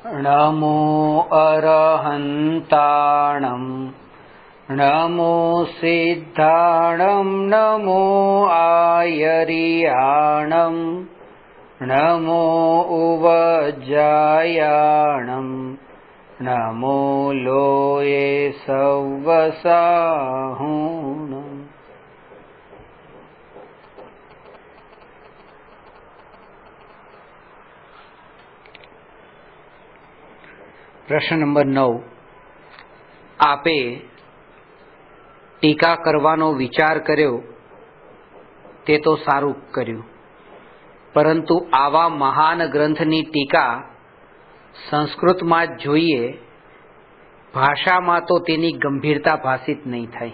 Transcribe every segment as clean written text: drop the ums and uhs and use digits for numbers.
नमो अरहन्ताणं नमो सिद्धाणं नमो आयर्याणं नमो उवज्जायाणं नमो लोये सव्वसाहुणम्। प्रश्न नंबर 9। आपे टीका करवानो विचार कर्यो ते तो सारू कर्યું, परंतु आवा महान ग्रंथनी टीका संस्कृतमां ज जोईए, भाषामां तो तेनी गंभीरता भासित नहीं थाय।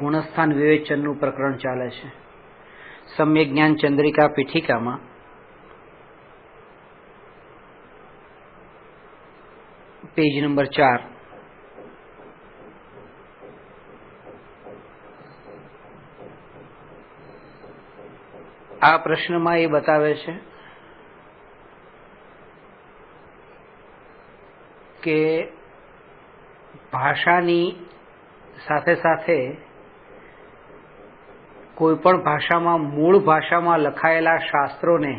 गुणस्थान विवेचनનું પ્રકરણ ચાલે છે। સમ્યક જ્ઞાન ચંદ્રિકા પીઠિકામાં પેજ નંબર 4। આ પ્રશ્નમાં એ બતાવે છે કે ભાષાની સાથે સાથે कोईपण भाषा में मूल भाषा में लखायेला शास्त्रों ने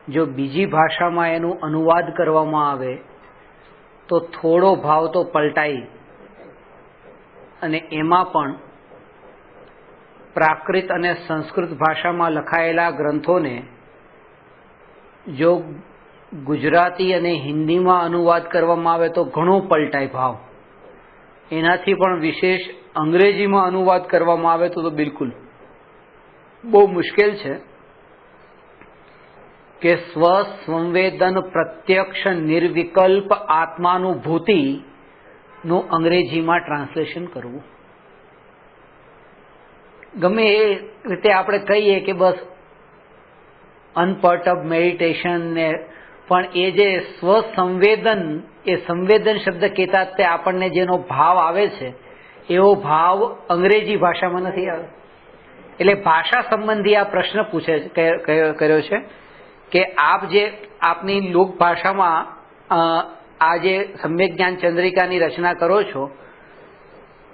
जो बीजी भाषा में एनु अनुवाद करवामां आवे तो थोड़ो भाव तो पलटाई अने एमां पण प्राकृत अने संस्कृत भाषा में लखायेला ग्रंथों ने जो गुजराती अने हिंदी में अनुवाद करवामां आवे तो घणो पलटाय भाव। एनाथी पण विशेष अंग्रेजी में अनुवाद करवामां आवे तो बिल्कुल बहु मुश्किल है कि स्वसंवेदन प्रत्यक्ष निर्विकल्प आत्मानुभूति नु अंग्रेजी में ट्रांसलेशन करवू। गमे ए रीते आपणे कहीए कि बस अनपर्टब मेडिटेशन ने पण ए जे स्वसंवेदन ए संवेदन शब्द कहेता ते आपणने जेनो भाव आवे छे एवो भाव अंग्रेजी भाषा में नहीं आवे। एटले भाषा संबंधी आ प्रश्न पूछे कर्यो छे कि आप जे आपनी लोक भाषा में आ जे सम्यक ज्ञान चंद्रिका नी रचना करो छो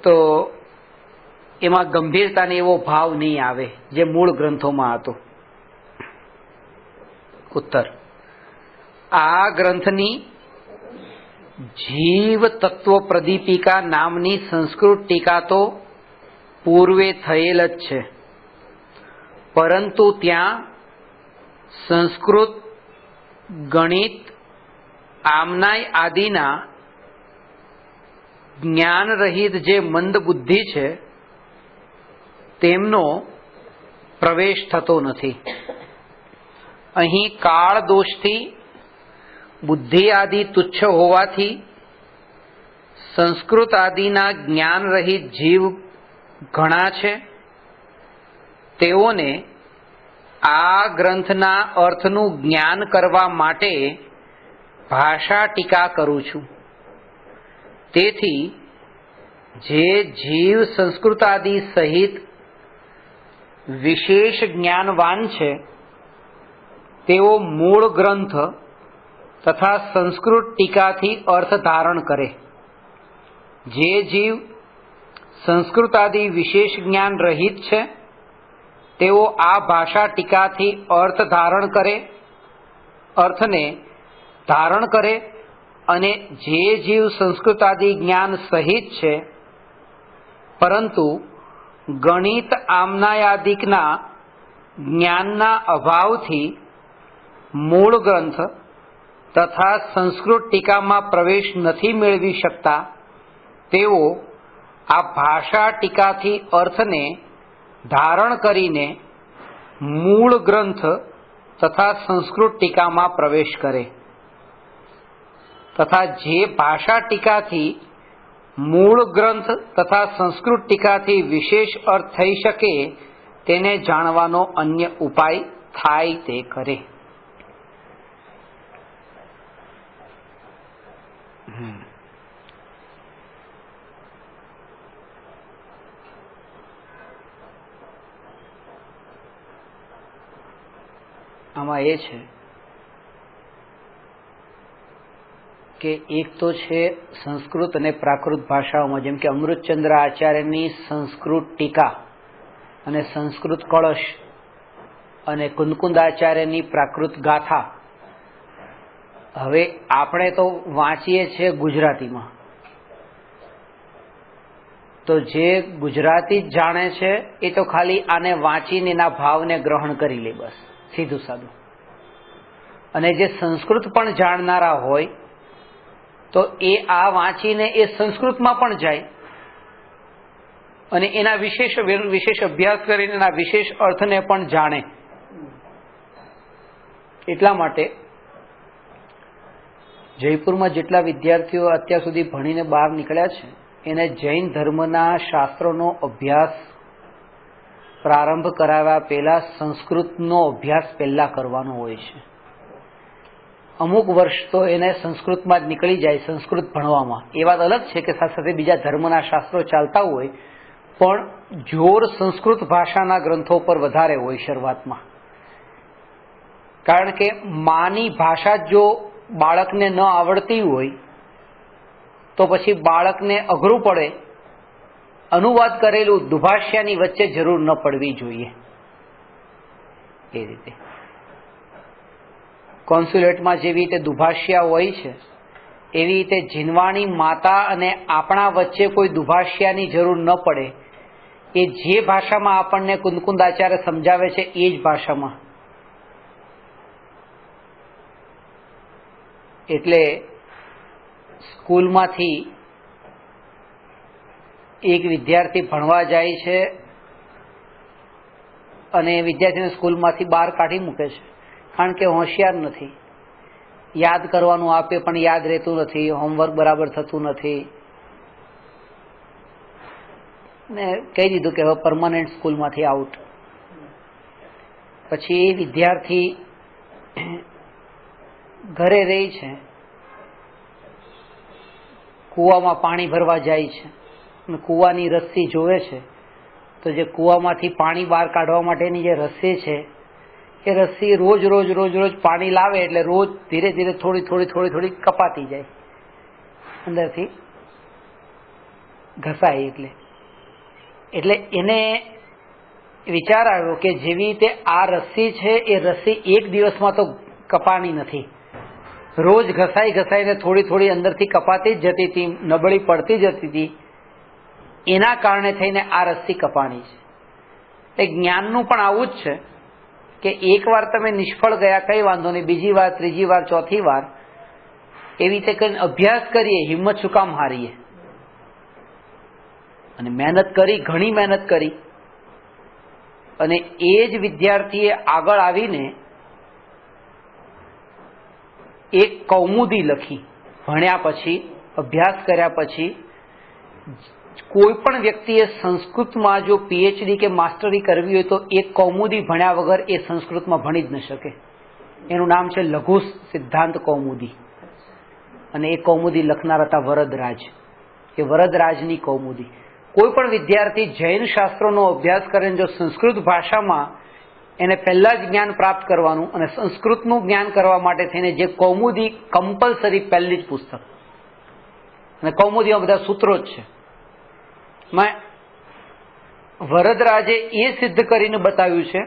तो एमां गंभीरता ने एवो भाव नहीं आवे जे मूळ ग्रंथों में हतो। उत्तर, आ ग्रंथनी जीव तत्व प्रदीपिका नामनी संस्कृत टीका तो पूर्वे थयेल ज छे, परंतु त्यां संस्कृत गणित आमनाय आदिना ज्ञान रहित जे मंद बुद्धि छे तेमनो प्रवेश थतो नथी। अहीं काळ दोषथी बुद्धि आदि तुच्छ होवाथी संस्कृत आदिना ज्ञान रहित जीव घणा छे, तेओने आ ग्रंथना अर्थनु ज्ञान करवा माटे भाषा टीका करूं छुं। तेथी जे जीव संस्कृत आदि सहित विशेष ज्ञानवान छे तेओ मूळ ग्रंथ तथा संस्कृत टीका थी अर्थ धारण करे। जे जीव संस्कृत आदि विशेष ज्ञान रहित छे तेओ आ भाषा टीका थी अर्थ धारण करे, अर्थने धारण करे, अने जे जीव संस्कृत आदि ज्ञान सहित छे परंतु गणित आमनायादिकना ज्ञानना अभावथी मूळ ग्रंथ तथा संस्कृत टीका में प्रवेश नहीं मेळवी शकता तेओ आ भाषा टीका थी अर्थने धारण करीने मूळ ग्रंथ तथा संस्कृत टीका में प्रवेश करे, तथा जे भाषा टीका थी मूळ ग्रंथ तथा संस्कृत टीका थी विशेष अर्थ थई शके तेने जाणवानो अन्य उपाय थाय ते करे। આમાં એ છે કે એક તો છે સંસ્કૃત અને પ્રાકૃત ભાષાઓમાં, જેમ કે અમૃતચંદ્ર આચાર્યની સંસ્કૃત ટીકા અને સંસ્કૃત કળશ અને કુંદકુંદાચાર્યની પ્રાકૃત ગાથા. હવે આપણે તો વાંચીએ છીએ ગુજરાતીમાં, તો જે ગુજરાતી જ જાણે છે એ તો ખાલી આને વાંચીને એના ભાવને ગ્રહણ કરી લે, બસ સીધું સાદું. અને જે સંસ્કૃત પણ જાણનારા હોય તો એ આ વાંચીને એ સંસ્કૃતમાં પણ જાય અને એના વિશેષ અભ્યાસ કરીને એના વિશેષ અર્થને પણ જાણે. એટલા માટે જયપુરમાં જેટલા વિદ્યાર્થીઓ અત્યાર સુધી ભણીને બહાર નીકળ્યા છે એને જૈન ધર્મના શાસ્ત્રોનો અભ્યાસ પ્રારંભ કરાવ્યા પહેલા સંસ્કૃતનો અભ્યાસ પહેલા કરવાનો હોય છે. અમુક વર્ષ તો એને સંસ્કૃતમાં જ નીકળી જાય, સંસ્કૃત ભણવામાં. એ વાત અલગ છે કે સાથે સાથે બીજા ધર્મના શાસ્ત્રો ચાલતા હોય, પણ જોર સંસ્કૃત ભાષાના ગ્રંથો પર વધારે હોય શરૂઆતમાં. કારણ કે માની ભાષા જો બાળકને ન આવડતી હોય તો પછી બાળકને અઘરું પડે. અનુવાદ કરેલું દુભાષ્યાની વચ્ચે જરૂર ન પડવી જોઈએ. એ રીતે કોન્સ્યુલેટમાં જેવી રીતે દુભાષ્યા હોય છે એવી રીતે જીનવાણી માતા અને આપણા વચ્ચે કોઈ દુભાષ્યાની જરૂર ન પડે. એ જે ભાષામાં આપણને કુંદકુંદાચાર્ય સમજાવે છે એ જ ભાષામાં. એટલે સ્કૂલમાંથી એક વિદ્યાર્થી ભણવા જાય છે અને વિદ્યાર્થીને સ્કૂલમાંથી બહાર કાઢી મૂકે છે, કારણ કે હોશિયાર નથી. યાદ કરવાનું આપે પણ યાદ રહેતું નથી, હોમવર્ક બરાબર થતું નથી ને કહી દીધું કે હવે પરમાનન્ટ સ્કૂલમાંથી આઉટ. પછી એ વિદ્યાર્થી ઘરે રહી છે, કૂવામાં પાણી ભરવા જાય છે અને કૂવાની રસ્સી જોવે છે, તો જે કૂવામાંથી પાણી બહાર કાઢવા માટેની જે રસ્સી છે એ રસ્સી રોજ પાણી લાવે એટલે રોજ ધીરે ધીરે થોડી કપાતી જાય, અંદરથી ઘસાય. એટલે એને વિચાર આવ્યો કે જેવી રીતે આ રસ્સી છે એ રસ્સી એક દિવસમાં તો કપાણી નથી, રોજ ઘસાઈને થોડી અંદરથી કપાતી જ જતી હતી, નબળી પડતી જતી હતી. એના કારણે થઈને આ રસ્સી કપાણી છે. એ જ્ઞાનનું પણ આવું જ છે કે એક વાર તમે નિષ્ફળ ગયા કઈ વાંધો નહીં, બીજી વાર, ત્રીજી વાર, ચોથી વાર એવી રીતે કરીને અભ્યાસ કરીએ, હિંમત શું કામ હારીએ. અને મહેનત કરી, ઘણી મહેનત કરી અને એ જ વિદ્યાર્થીએ આગળ આવીને એક કૌમુદી લખી. ભણ્યા પછી, અભ્યાસ કર્યા પછી કોઈ પણ વ્યક્તિએ સંસ્કૃતમાં જો પીએચડી કે માસ્ટરી કરવી હોય તો એક કૌમુદી ભણ્યા વગર એ સંસ્કૃતમાં ભણી જ ન શકે. એનું નામ છે લઘુ સિદ્ધાંત કૌમુદી. અને એ કૌમુદી લખનાર હતા વરદરાજ. એ વરદરાજની કૌમુદી. કોઈ પણ વિદ્યાર્થી જૈન શાસ્ત્રોનો અભ્યાસ કરે જો સંસ્કૃત ભાષામાં એને પહેલા જ જ્ઞાન પ્રાપ્ત કરવાનું અને સંસ્કૃતનું જ્ઞાન કરવા માટે થઈને જે કૌમુદી કમ્પલસરી પહેલી જ પુસ્તક. અને કૌમુદીમાં બધા સૂત્રો જ છે. વરદરાજે એ સિદ્ધ કરીને બતાવ્યું છે,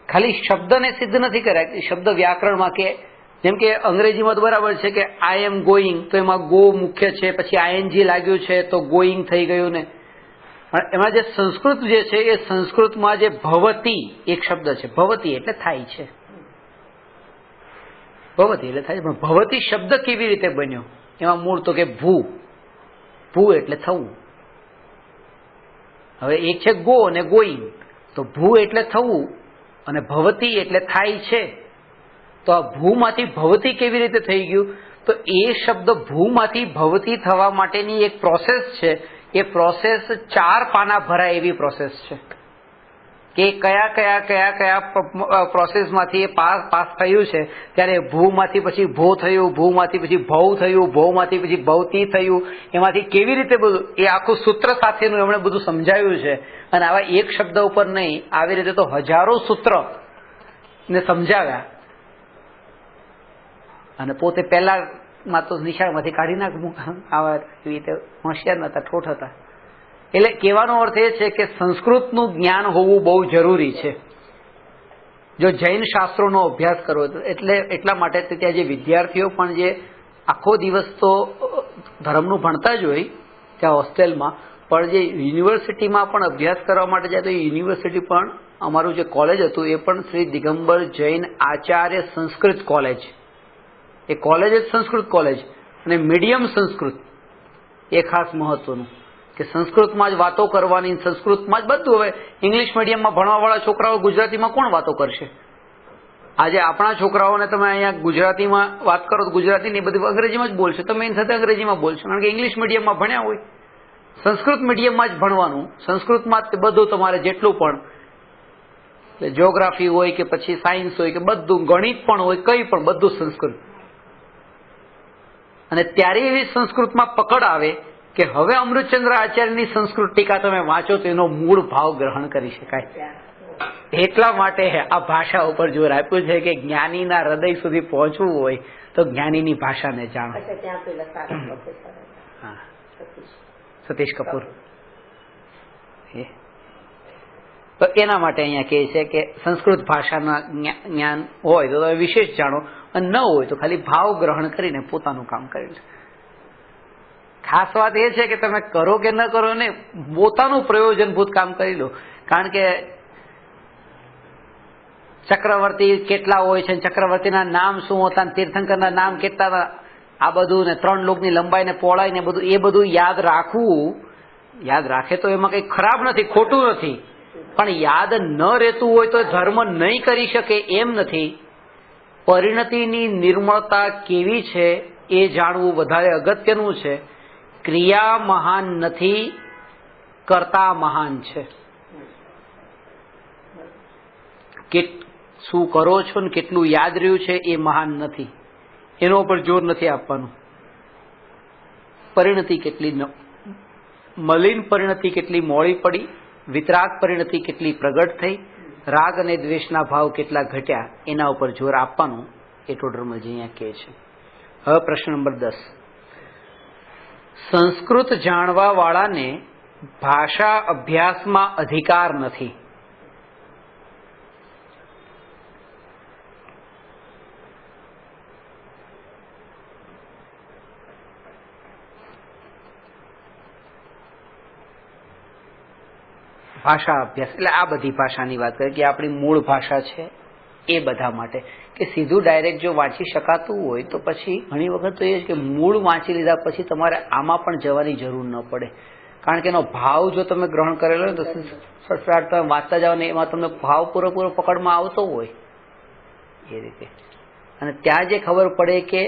ખાલી શબ્દને સિદ્ધ નથી કર્યા, શબ્દ વ્યાકરણમાં કે જેમ કે અંગ્રેજીમાં તો બરાબર છે કે આઈ એમ ગોઈંગ, તો એમાં ગો મુખ્ય છે, પછી આઈએનજી લાગ્યું છે તો ગોઈંગ થઈ ગયું ને. એમાં જે સંસ્કૃત જે છે એ સંસ્કૃતમાં જે ભવતી એક શબ્દ છે, ભવતી એટલે થાય છે, ભવતી એટલે થાય છે. પણ ભવતી શબ્દ કેવી રીતે બન્યો? એમાં મૂળ તો કે ભૂ એટલે થવું. હવે એક છે ગો અને ગોઈંગ, તો ભૂ એટલે થવું અને ભવતી એટલે થાય છે. તો આ ભૂમાંથી ભવતી કેવી રીતે થઈ ગયું? તો એ શબ્દ ભૂમાંથી ભવતી થવા માટેની એક પ્રોસેસ છે. એ પ્રોસેસ 4 પાના ભરાય એવી પ્રોસેસ છે. કે કયા કયા કયા કયા પ્રોસેસમાંથી એ પાસ થયું છે, ત્યારે ભૂમાંથી પછી ભો થયું, ભૂમાંથી પછી ભવ થયું, ભવમાંથી પછી ભવતી થયું, એમાંથી કેવી રીતે બધું એ આખું સૂત્ર સાથેનું એમણે બધું સમજાવ્યું છે. અને આવા એક શબ્દ ઉપર નહીં, આવી રીતે તો હજારો સૂત્ર ને સમજાવ્યા. અને પોતે પહેલામાં તો નિશાળમાંથી કાઢી નાખવું, આવા એવી રીતે હોશિયાર નતા, ઠોઠ હતા. એટલે કહેવાનો અર્થ એ છે કે સંસ્કૃતનું જ્ઞાન હોવું બહુ જરૂરી છે જો જૈન શાસ્ત્રોનો અભ્યાસ કરવો. એટલે એટલા માટે ત્યાં જે વિદ્યાર્થીઓ પણ જે આખો દિવસ તો ધર્મનું ભણતા જ હોય ત્યાં હોસ્ટેલમાં, પણ જે યુનિવર્સિટીમાં પણ અભ્યાસ કરવા માટે જાય તો એ યુનિવર્સિટી પણ અમારું જે કોલેજ હતું એ પણ શ્રી દિગંબર જૈન આચાર્ય સંસ્કૃત કોલેજ, એ કોલેજ જ સંસ્કૃત કોલેજ અને મીડિયમ સંસ્કૃત. એ ખાસ મહત્વનું કે સંસ્કૃતમાં જ વાતો કરવાની, સંસ્કૃતમાં જ બધું. હવે ઇંગ્લિશ મીડિયમમાં ભણવાવાળા છોકરાઓ ગુજરાતીમાં કોણ વાતો કરશે? આજે આપણા છોકરાઓને તમે અહીંયા ગુજરાતીમાં વાત કરો તો ગુજરાતીની બધી અંગ્રેજીમાં જ બોલશે, તમે એની સાથે અંગ્રેજીમાં બોલશો, કારણ કે ઇંગ્લિશ મીડિયમમાં ભણ્યા હોય. સંસ્કૃત મીડિયમમાં જ ભણવાનું, સંસ્કૃતમાં જ બધું તમારે જેટલું પણ જ્યોગ્રાફી હોય કે પછી સાયન્સ હોય કે બધું, ગણિત પણ હોય, કંઈ પણ બધું સંસ્કૃત. અને ત્યારે એવી સંસ્કૃતમાં પકડ આવે કે હવે અમૃતચંદ્ર આચાર્યની સંસ્કૃત ટીકા તમે વાંચો તો એનો મૂળ ભાવ ગ્રહણ કરી શકાય. એટલા માટે આ ભાષા ઉપર જોર આપ્યું છે કે જ્ઞાનીના હૃદય સુધી પહોંચવું હોય તો જ્ઞાનીની ભાષાને જાણો. હા, સતીશ કપૂર. તો એના માટે અહીંયા કહે છે કે સંસ્કૃત ભાષાના જ્ઞાન હોય તો તમે વિશેષ જાણો, અને ન હોય તો ખાલી ભાવ ગ્રહણ કરીને પોતાનું કામ કરી લો. ખાસ વાત એ છે કે તમે કરો કે ન કરો ને પોતાનું પ્રયોજનભૂત કામ કરી લો. કારણ કે ચક્રવર્તી કેટલા હોય છે, ચક્રવર્તીના નામ શું હતા, તીર્થંકરના નામ કેટલા હતા, આ બધું ને 3 લોકની લંબાઈ ને પહોળાઈ ને બધું, એ બધું યાદ રાખવું. યાદ રાખે તો એમાં કંઈ ખરાબ નથી, ખોટું નથી, પણ યાદ ન રહેતું હોય તો ધર્મ નહીં કરી શકે એમ નથી. પરિણતિની નિર્મળતા કેવી છે એ જાણવું વધારે અગત્યનું છે. ક્રિયા મહાન નથી, કર્તા મહાન છે. કે શું કરો છો ને કેટલું યાદ રહ્યું છે એ મહાન નથી, એનો ઉપર જોર નથી આપવાનું. પરિણતિ કેટલી મલિન, પરિણતિ કેટલી મોડી પડી, વિતરાગ પરિણતિ કેટલી પ્રગટ થઈ, રાગ અને દ્વેષના ભાવ કેટલા ઘટ્યા, એના ઉપર જોર આપવાનું એ ટોડરમલજી અહીંયા કહે છે. હવે પ્રશ્ન નંબર 10. સંસ્કૃત જાણવા વાળાને ભાષા અભ્યાસમાં અધિકાર નથી. ભાષા અભ્યાસ એટલે આ બધી ભાષાની વાત કરીએ કે આપણી મૂળ ભાષા છે એ બધા માટે, કે સીધું ડાયરેક્ટ જો વાંચી શકાતું હોય તો પછી ઘણી વખત તો એ છે કે મૂળ વાંચી લીધા પછી તમારે આમાં પણ જવાની જરૂર ન પડે, કારણ કે એનો ભાવ જો તમે ગ્રહણ કરેલો હોય તો સટસાટ તમે વાંચતા જાઓ ને એમાં તમને ભાવ પૂરેપૂરો પકડમાં આવતો હોય એ રીતે. અને ત્યાં જે ખબર પડે કે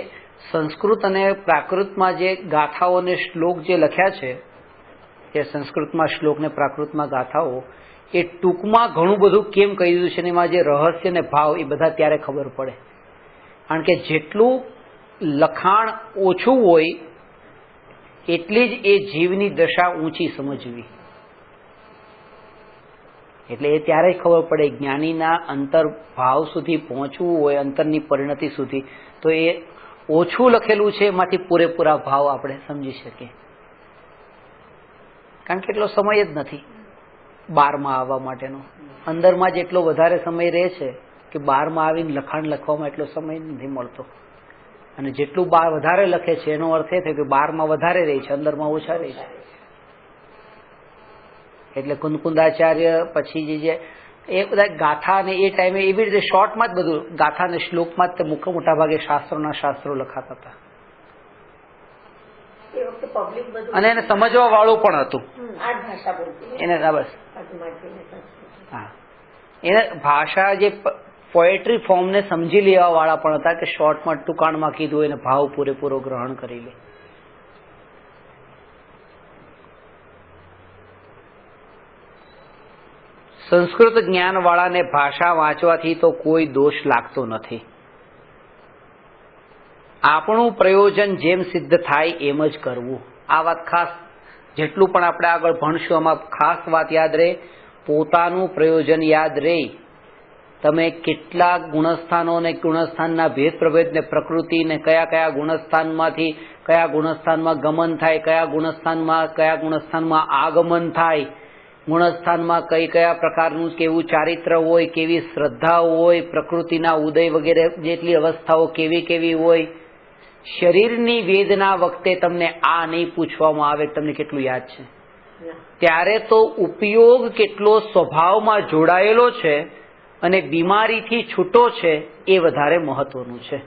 સંસ્કૃત અને પ્રાકૃતમાં જે ગાથાઓ અને શ્લોક જે લખ્યા છે, એ સંસ્કૃતમાં શ્લોક ને પ્રાકૃતમાં ગાથાઓ, એ ટૂંકમાં ઘણું બધું કેમ કહી દીધું છે ને એમાં જે રહસ્ય ને ભાવ એ બધા ત્યારે ખબર પડે. કારણ કે જેટલું લખાણ ઓછું હોય એટલી જ એ જીવની દશા ઊંચી સમજવી. એટલે એ ત્યારે જ ખબર પડે. જ્ઞાનીના અંતર ભાવ સુધી પહોંચવું હોય, અંતરની પરિણતિ સુધી, તો એ ઓછું લખેલું છે એમાંથી પૂરેપૂરા ભાવ આપણે સમજી શકીએ. કારણ કે એટલો સમય જ નથી બારમાં આવવા માટેનો. અંદરમાં જ એટલો વધારે સમય રહે છે કે બારમાં આવીને લખાણ લખવામાં એટલો સમય નથી મળતો. અને જેટલું બાર વધારે લખે છે એનો અર્થ એ થયો કે બારમાં વધારે રહે છે, અંદરમાં ઓછા રહે છે. એટલે કુંદકુંદાચાર્ય પછી જે એ બધા ગાથા ને એ ટાઈમે એવી રીતે શોર્ટમાં જ બધું ગાથા ને શ્લોકમાં જ મોટા ભાગે શાસ્ત્રો લખાતા હતા. અને એને સમજવા વાળું પણ હતું એને. બસ હા, એને ભાષા જે પોએટ્રી ફોર્મને સમજી લેવા વાળા પણ હતા કે શોર્ટમાં ટૂંકાણમાં કીધું એને ભાવ પૂરેપૂરો ગ્રહણ કરી લે. સંસ્કૃત જ્ઞાન વાળાને ભાષા વાંચવાથી તો કોઈ દોષ લાગતો નથી. આપણું પ્રયોજન જેમ સિદ્ધ થાય એમ જ કરવું. આ વાત ખાસ, જેટલું પણ આપણે આગળ ભણશું આમાં ખાસ વાત યાદ રહે, પોતાનું પ્રયોજન યાદ રહે. તમે કેટલા ગુણસ્થાનો ને ગુણસ્થાનના ભેદ પ્રભેદ ને પ્રકૃતિ ને કયા કયા ગુણસ્થાનમાંથી કયા ગુણસ્થાનમાં ગમન થાય, કયા ગુણસ્થાનમાં આગમન થાય, ગુણસ્થાનમાં કયા પ્રકારનું કેવું ચારિત્ર હોય, કેવી શ્રદ્ધા હોય, પ્રકૃતિના ઉદય વગેરે જેટલી અવસ્થાઓ કેવી હોય. શરીરની વેદના વખતે તમને આ નહીં પૂછવામાં આવે તમને કેટલું યાદ છે, ત્યારે તો ઉપયોગ કેટલો સ્વભાવમાં જોડાયેલો છે અને બીમારીથી છૂટો છે એ વધારે મહત્વનું છે.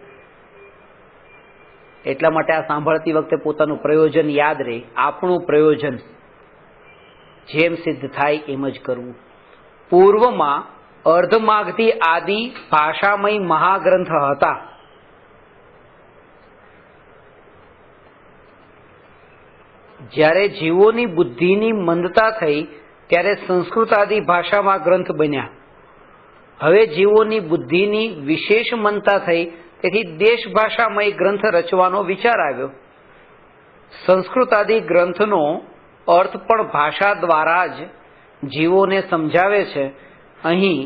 એટલા માટે આ સાંભળતી વખતે પોતાનું પ્રયોજન યાદ રહે. આપણું પ્રયોજન જેમ સિદ્ધ થાય એમ જ કરવું. પૂર્વમાં અર્ધમાગધી આદિ ભાષામય મહાગ્રંથ હતા. જ્યારે જીવોની બુદ્ધિની મંદતા થઈ ત્યારે સંસ્કૃત આદિ ભાષામાં ગ્રંથ બન્યા. હવે જીવોની બુદ્ધિની વિશેષ મંદતા થઈ તેથી દેશ ભાષામય ગ્રંથ રચવાનો વિચાર આવ્યો. સંસ્કૃત આદિ ગ્રંથનો અર્થ પણ ભાષા દ્વારા જ જીવોને સમજાવે છે. અહીં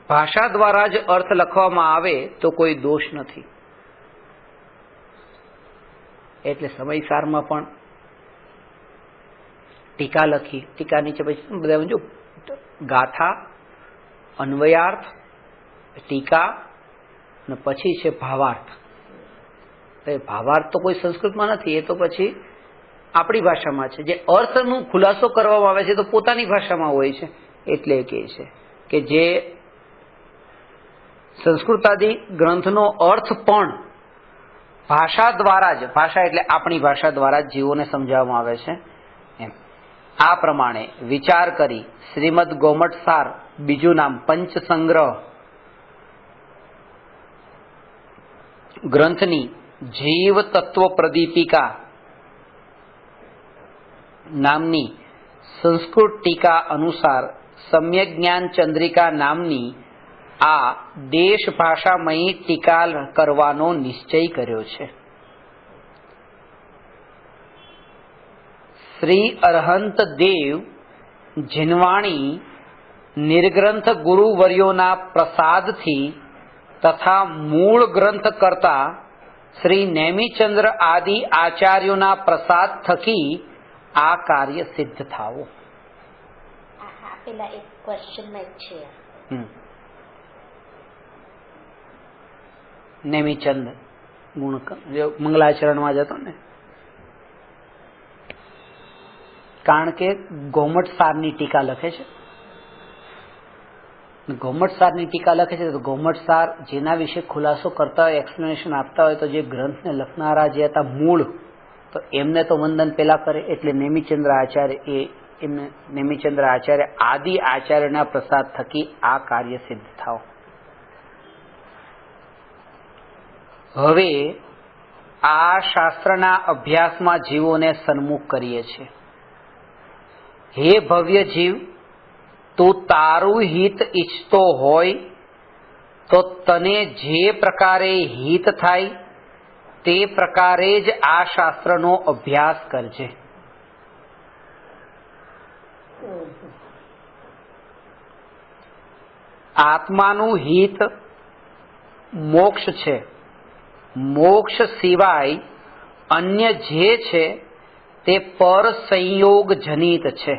ભાષા દ્વારા જ અર્થ લખવામાં આવે તો કોઈ દોષ નથી. એટલે સમયસારમાં પણ ટીકા લખી. ટીકા નીચે પછી બધા જો ગાથા, અન્વયાર્થ, ટીકા અને પછી છે ભાવાર્થ. ભાવાર્થ તો કોઈ સંસ્કૃતમાં નથી, એ તો પછી આપણી ભાષામાં છે. જે અર્થનું ખુલાસો કરવામાં આવે છે તો પોતાની ભાષામાં હોય છે. એટલે કહે છે કે જે સંસ્કૃતાદિ ગ્રંથનો અર્થ પણ ભાષા દ્વારા જ, ભાષા એટલે આપણી ભાષા દ્વારા જ જીવોને સમજાવવામાં આવે છે. એમ આ પ્રમાણે વિચાર કરી શ્રીમદ ગોમટસાર, બીજું નામ પંચસંગ્રહ ગ્રંથની જીવ તત્વ પ્રદીપિકા નામની સંસ્કૃત ટીકા અનુસાર સમ્યક જ્ઞાન ચંદ્રિકા નામની આ દેશ ભાષામય ટીકા કરવાનો નિશ્ચય કર્યો છે. શ્રી અરહંત દેવ જીનવાણી નિર્ગ્રંથ ગુરુવર્યોના પ્રસાદથી તથા મૂળ ગ્રંથ કરતા શ્રી નેમિચંદ્ર આદિ આચાર્યોના પ્રસાદ થકી આ કાર્ય સિદ્ધ થાવું. પેલા એક ક્વેશ્ચનમાં છે નેમિચંદ ગુણ મંગલાચરણમાં જતો ને, કારણ કે ગોમટસારની ટીકા લખે છે. ગોમટસારની ટીકા લખે છે તો ગોમટસાર જેના વિશે ખુલાસો કરતા હોય, એક્સપ્લેનેશન આપતા હોય, તો જે ગ્રંથને લખનારા જે હતા મૂળ, તો એમને તો વંદન પેલા કરે. એટલે નેમિચંદ્ર આચાર્ય આદિ આચાર્યના પ્રસાદ થકી આ કાર્ય સિદ્ધ થાવ. હવે આ શાસ્ત્રના અભ્યાસમાં જીવોને સન્મુખ કરીએ છીએ. હે ભવ્ય જીવ, તું તારું હિત ઈચ્છતો હોય તો તને જે પ્રકારે હિત થાય તે પ્રકારે જ આ શાસ્ત્રનો અભ્યાસ કરજે. આત્માનું હિત મોક્ષ છે. મોક્ષ સિવાય અન્ય જે છે તે પર સંયોગ જનિત છે.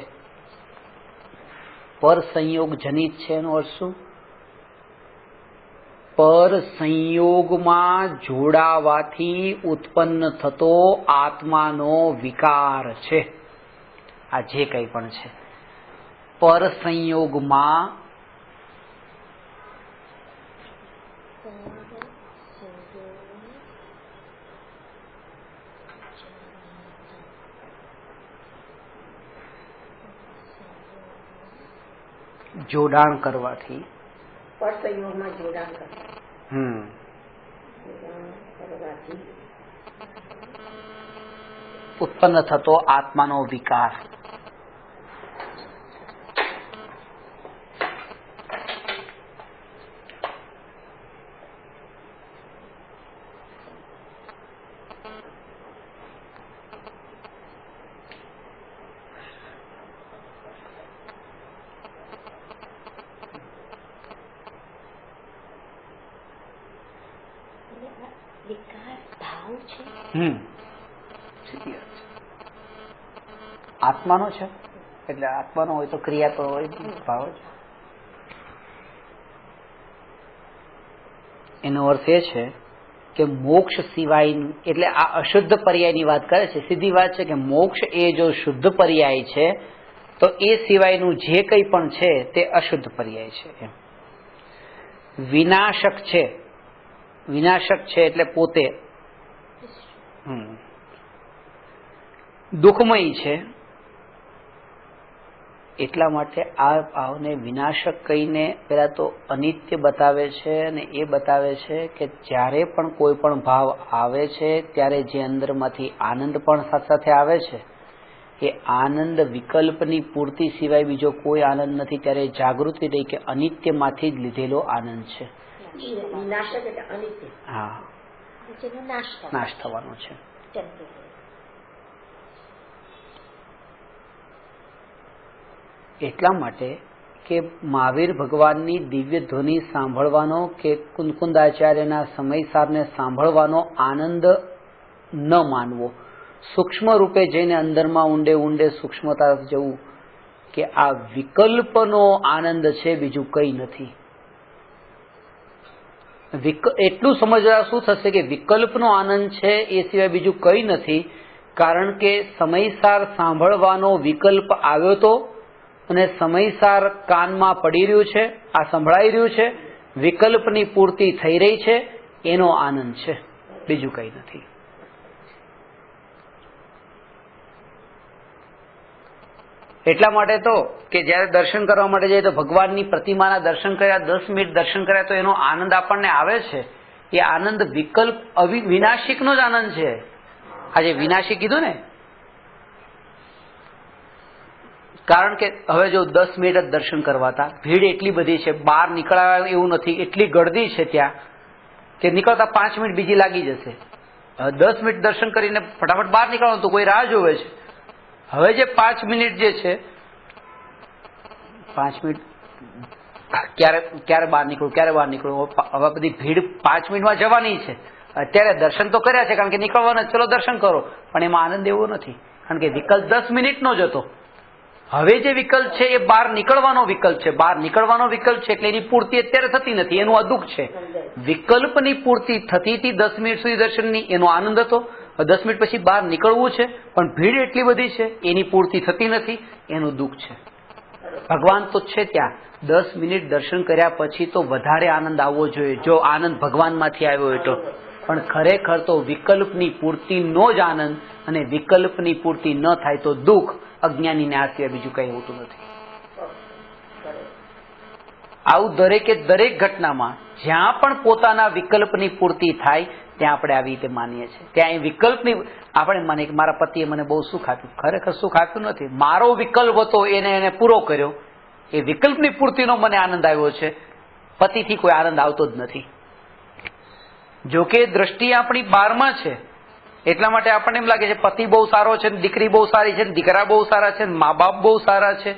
પર સંયોગ જનિત છે એનો અર્થ શું? પર સંયોગમાં જોડાવાથી ઉત્પન્ન થતો આત્માનો વિકાર છે. આ જે કંઈ પણ છે પર સંયોગમાં જોડાણ કરવાથી ઉત્પન્ન થતો આત્માનો વિકાર. અને આ વિકાર ભાવ છે. સીધી વાત છે. આત્માનો છે એટલે આત્માનો હોય તો ક્રિયા તો હોય, ભાવ જ. એનો અર્થ એ છે કે મોક્ષ સિવાયનું, એટલે આ અશુદ્ધ પર્યાયની વાત કરે છે. સીધી વાત છે કે મોક્ષ એ જો શુદ્ધ પર્યાય છે તો એ સિવાયનું જે કંઈ પણ છે તે અશુદ્ધ પર્યાય છે. એમ વિનાશક છે, વિનાશક છે એટલે પોતે દુઃખમય છે. એટલા માટે આ ભાવને વિનાશક કહીને પેલા તો અનિત્ય બતાવે છે, અને એ બતાવે છે કે જ્યારે પણ કોઈ પણ ભાવ આવે છે ત્યારે જે અંદરમાંથી આનંદ પણ સાથે સાથે આવે છે, એ આનંદ વિકલ્પની પૂર્તિ સિવાય બીજો કોઈ આનંદ નથી. ત્યારે જાગૃતિ રહી કે અનિત્યમાંથી જ લીધેલો આનંદ છે. વિનાશક એટલે અનિત્ય. હા, જેનો નાશ થવાનો છે. એટલા માટે કે મહાવીર ભગવાનની દિવ્ય ધ્વનિ સાંભળવાનો કે કુંકુંદાચાર્યના સમયસારને સાંભળવાનો આનંદ ન માનવો, સૂક્ષ્મ રૂપે જઈને અંદરમાં ઊંડે ઊંડે સૂક્ષ્મતા જવું કે આ વિકલ્પનો આનંદ છે, બીજું કંઈ નથી. એટલું સમજવા શું થશે કે વિકલ્પનો આનંદ છે એ સિવાય બીજું કંઈ નથી. કારણ કે સમયસાર સાંભળવાનો વિકલ્પ આવ્યો તો, અને સમયસાર કાનમાં પડી રહ્યું છે, આ સંભળાઈ રહ્યું છે, વિકલ્પની પૂર્તિ થઈ રહી છે, એનો આનંદ છે, બીજું કંઈ નથી. એટલા માટે તો કે જ્યારે દર્શન કરવા માટે જઈએ તો ભગવાનની પ્રતિમાના દર્શન કર્યા, 10 મિનિટ દર્શન કર્યા તો એનો આનંદ આપણને આવે છે. એ આનંદ વિકલ્પ વિનાશિકનો જ આનંદ છે. આજે વિનાશી કીધું ને, કારણ કે હવે જો 10 મિનિટ જ દર્શન કરવાતા, ભીડ એટલી બધી છે, બહાર નીકળાય એવું નથી, એટલી ગળદી છે ત્યાં કે નીકળતા 5 મિનિટ બીજી લાગી જશે. 10 મિનિટ દર્શન કરીને ફટાફટ બહાર નીકળવાનું તો કોઈ રાહ જોવે છે. હવે જે 5 મિનિટ જે છે, 5 મિનિટ ક્યારે બહાર નીકળું, ક્યારે બહાર નીકળું, હવે બધી ભીડ 5 મિનિટમાં જવાની છે. અત્યારે દર્શન તો કર્યા છે કારણ કે નીકળવાના, ચલો દર્શન કરો, પણ એમાં આનંદ એવો નથી, કારણ કે વિકલ્પ 10 મિનિટનો જ હતો. હવે જે વિકલ્પ છે એ બહાર નીકળવાનો વિકલ્પ છે, બહાર નીકળવાનો વિકલ્પ છે એટલે એની પૂર્તિ અત્યારે થતી નથી, એનું આ દુઃખ છે. વિકલ્પની પૂર્તિ થતી હતી 10 મિનિટ સુધી દર્શનની, એનો આનંદ હતો. 10 મિનિટ પછી બહાર નીકળવું છે પણ ભીડ એટલી બધી છે, એની પૂર્તિ થતી નથી, એનું દુઃખ છે. ભગવાન તો છે ત્યાં, 10 મિનિટ દર્શન કર્યા પછી તો વધારે આનંદ આવવો જોઈએ, જો આનંદ ભગવાનમાંથી આવ્યો હોય તો. પણ ખરેખર તો વિકલ્પની પૂર્તિનો જ આનંદ, અને વિકલ્પની પૂર્તિ ન થાય તો દુઃખ, અજ્ઞાનીને આ સિવાય બીજું કંઈ હોતું નથી. આવું દરેકે દરેક ઘટનામાં જ્યાં પણ પોતાના વિકલ્પની પૂર્તિ થાય ત્યાં આપણે આવી રીતે માનીએ છીએ. ત્યાં એ વિકલ્પની આપણે માનીએ કે મારા પતિએ મને બહુ સુખ આપ્યું, ખરેખર સુખ આપ્યું નથી, મારો વિકલ્પ હતો એને પૂરો કર્યો, એ વિકલ્પની પૂર્તિનો મને આનંદ આવ્યો છે, પતિથી કોઈ આનંદ આવતો જ નથી. જોકે દ્રષ્ટિ આપણી બહારમાં છે, એટલા માટે આપણને એમ લાગે છે પતિ બહુ સારો છે, દીકરી બહુ સારી છે, દીકરા બહુ સારા છે, મા બાપ બહુ સારા છે,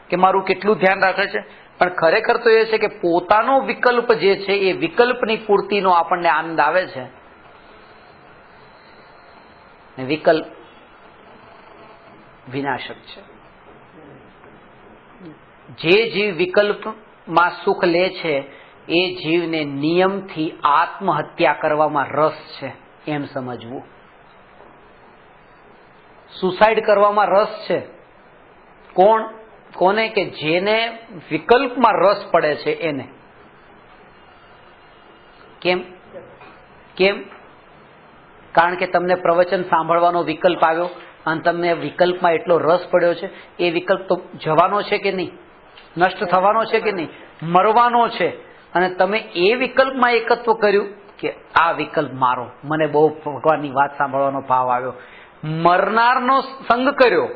કે મારું કેટલું ધ્યાન રાખે છે. પણ ખરેખર તો એ છે કે પોતાનો વિકલ્પ જે છે એ વિકલ્પની પૂર્તિનો આપણને આનંદ આવે છે. વિકલ્પ વિનાશક છે. જે જીવ વિકલ્પમાં સુખ લે છે એ જીવને નિયમથી આત્મહત્યા કરવામાં રસ છે, એમ સમજવું. સુસાઇડ કરવામાં રસ છે. કોને? કે જેને વિકલ્પમાં રસ પડે છે એને. કેમ? કારણ કે તમને પ્રવચન સાંભળવાનો વિકલ્પ આવ્યો અને તમને વિકલ્પમાં એટલો રસ પડ્યો છે, એ વિકલ્પ તો જવાનો છે કે નહીં, નષ્ટ થવાનો છે કે નહીં, મરવાનો છે. અને તમે એ વિકલ્પમાં એકત્વ કર્યું કે આ વિકલ્પ મારો, મને બહુ ભગવાનની વાત સાંભળવાનો ભાવ આવ્યો. મરનારનો સંગ કર્યો,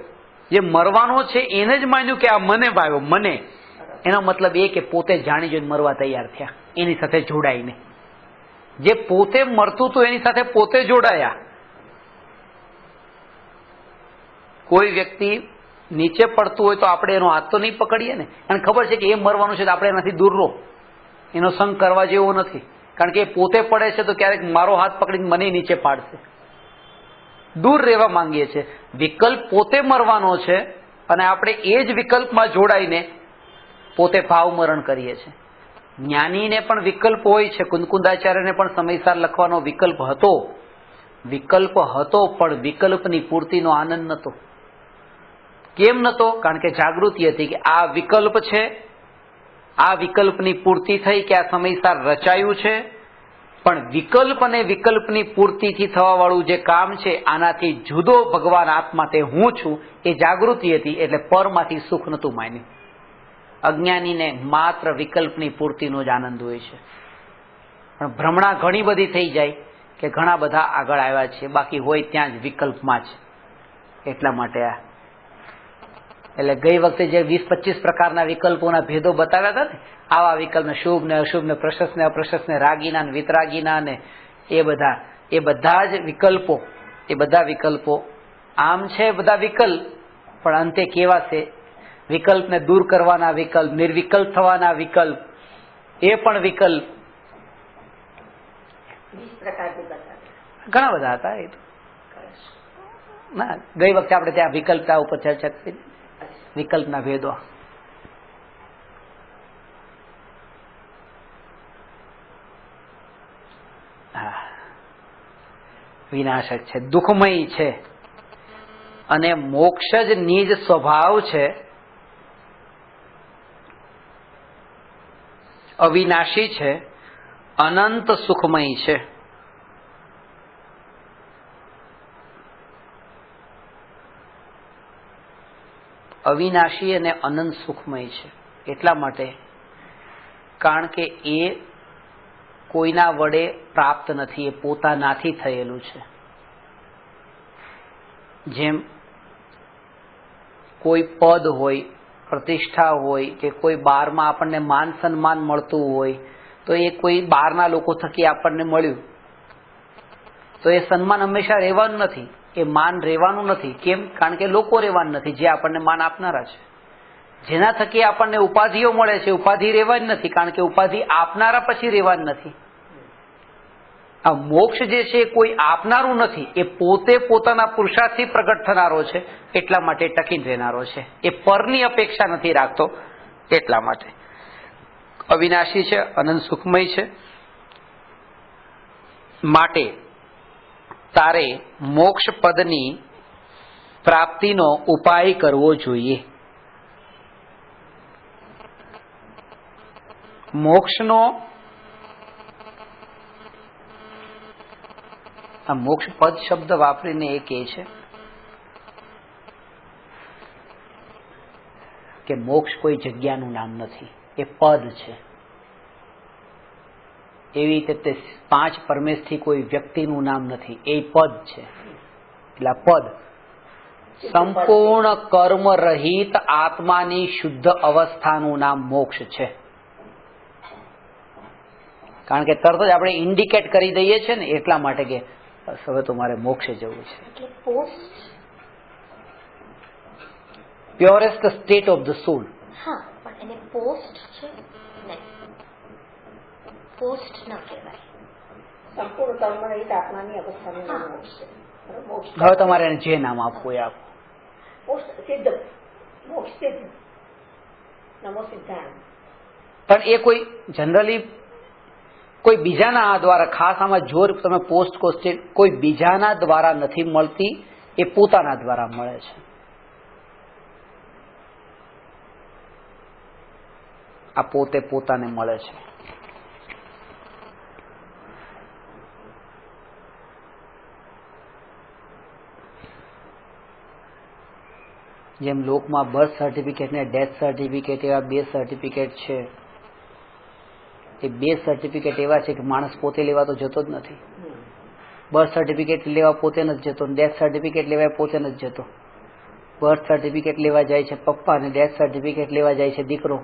જે મરવાનો છે એને જ માન્યું કે આ મને ભાવ્યો, મને. એનો મતલબ એ કે પોતે જાણી જોઈને મરવા તૈયાર થયા, એની સાથે જોડાઈને. જે પોતે મરતું હતું એની સાથે પોતે જોડાયા. કોઈ વ્યક્તિ નીચે પડતું હોય તો આપણે એનો હાથ તો નહીં પકડીએ ને, અને ખબર છે કે એ મરવાનું છે તો આપણે એનાથી દૂર રહો, એનો સંગ કરવા જેવો નથી. કારણ કે એ પોતે પડે છે તો ક્યારેક મારો હાથ પકડીને મને નીચે પાડશે. દૂર રહેવા માંગીએ છીએ. વિકલ્પ પોતે મરવાનો છે અને આપણે એ જ વિકલ્પમાં જોડાઈને પોતે ભાવ મરણ કરીએ છીએ. જ્ઞાનીને પણ વિકલ્પ હોય છે. કુંદકુંદાચાર્યને પણ સમયસાર લખવાનો વિકલ્પ હતો. વિકલ્પ હતો પણ વિકલ્પની પૂર્તિનો આનંદ નહોતો. કેમ નહોતો? કારણ કે જાગૃતિ હતી કે આ વિકલ્પ છે, આ વિકલ્પની પૂર્તિ થઈ કે આ સમયસાર રચાયું છે, પણ વિકલ્પ અને વિકલ્પની પૂર્તિથી થવાવાળું જે કામ છે આનાથી જુદો ભગવાન આત્મા તે હું છું એ જાગૃતિ હતી. એટલે પરમાંથી સુખ નહોતું માન્યું. અજ્ઞાનીને માત્ર વિકલ્પની પૂર્તિનો જ આનંદ હોય છે. પણ ભ્રમણા ઘણી બધી થઈ જાય કે ઘણા બધા આગળ આવ્યા છે, બાકી હોય ત્યાં જ વિકલ્પમાં જ. એટલા માટે આ એટલે ગઈ વખતે જે 20-25 પ્રકારના વિકલ્પોના ભેદો બતાવ્યા હતા ને, આવા વિકલ્પને શુભ ને અશુભ ને પ્રશસ્ત ને અપ્રશસ્ત ને રાગીના ને વિતરાગીના ને એ બધા જ વિકલ્પો આમ છે. બધા વિકલ્પ પણ અંતે કેવા છે? વિકલ્પને દૂર કરવાના વિકલ્પ, નિર્વિકલ્પ થવાના વિકલ્પ, એ પણ વિકલ્પ 20 પ્રકારની બતાવી. ઘણા બધા હતા. એ તો ના, ગઈ વખતે આપણે ત્યાં વિકલ્પતા ઉપર ચર્ચા કરી, વિકલ્પના ભેદો. હા, વિનાશક છે, દુઃખમય છે અને મોક્ષ જ નિજ સ્વભાવ છે. અવિનાશી છે, અનંત સુખમય છે. અવિનાશી અને અનંત સુખમય છે. એટલા માટે કારણ કે એ કોઈના વડે પ્રાપ્ત નથી, એ પોતાનાથી થયેલું છે. જેમ કોઈ પદ હોય, પ્રતિષ્ઠા હોય કે કોઈ બહારમાં આપણને માન સન્માન મળતું હોય તો એ કોઈ બહારના લોકો થકી આપણને મળ્યું તો એ સન્માન હંમેશા રહેવાનું નથી, એ માન રહેવાનું નથી. કેમ? કારણ કે લોકો રહેવાનું નથી જે આપણને માન આપનારા છે. જેના થકી આપણને ઉપાધિઓ મળે છે, ઉપાધિ રહેવાની નથી, કારણ કે ઉપાધિ આપનારા પછી રહેવાની નથી. આ મોક્ષ જે છે કોઈ આપનારું નથી, એ પોતે પોતાના પુરુષાર્થથી પ્રગટ થનારો છે. એટલા માટે ટકીને રહેનારો છે. એ પરની અપેક્ષા નથી રાખતો. એટલા માટે અવિનાશી છે, અનંત સુખમય છે. માટે તારે મોક્ષ પદની પ્રાપ્તિનો ઉપાય કરવો જોઈએ. મોક્ષનો આ મોક્ષ પદ શબ્દ વાપરીને એ કહે છે કે મોક્ષ કોઈ જગ્યાનું નામ નથી, એ પદ છે. એવી રીતે તે 5 પરમેશથી કોઈ વ્યક્તિનું નામ નથી, એ પદ છે. એટલે પદ સંપૂર્ણ કર્મ રહિત આત્માની શુદ્ધ અવસ્થાનું નામ મોક્ષ છે. કારણ કે તરત જ આપણે ઇન્ડિકેટ કરી દઈએ છીએ ને, એટલા માટે કે બસ હવે તો મારે મોક્ષે જવું છે. એટલે post purest state of the સોલ. હા, પણ એને પોસ્ટ છે નહીં, પોસ્ટ ન કહેવાય. સંપૂર્ણ કર્મરહિત આત્માની અવસ્થાનું નામ મોક્ષ છે. હવે તમારે એને જે નામ આપવું એ આપો. પોસ્ટ સિદ્ધ, મોક્ષ સિદ્ધ, નમો સિદ્ધાંત. પણ એ કોઈ જનરલી કોઈ બીજાના દ્વારા, ખાસ આમાં જોર તમે પોસ્ટ કોસ્ટેડ કોઈ બીજાના દ્વારા નથી મળતી, એ પોતાના દ્વારા મળે છે. આ પોતે પોતાને મળે છે. જેમ લોકમાં બર્થ સર્ટિફિકેટ ને ડેથ સર્ટિફિકેટ એવા 2 સર્ટિફિકેટ છે. એ 2 સર્ટિફિકેટ એવા છે કે માણસ પોતે લેવા તો જતો જ નથી. બર્થ સર્ટિફિકેટ લેવા પોતે નથી જતો, ડેથ સર્ટિફિકેટ લેવા પોતે નથી જતો. બર્થ સર્ટિફિકેટ લેવા જાય છે પપ્પા અને ડેથ સર્ટિફિકેટ લેવા જાય છે દીકરો.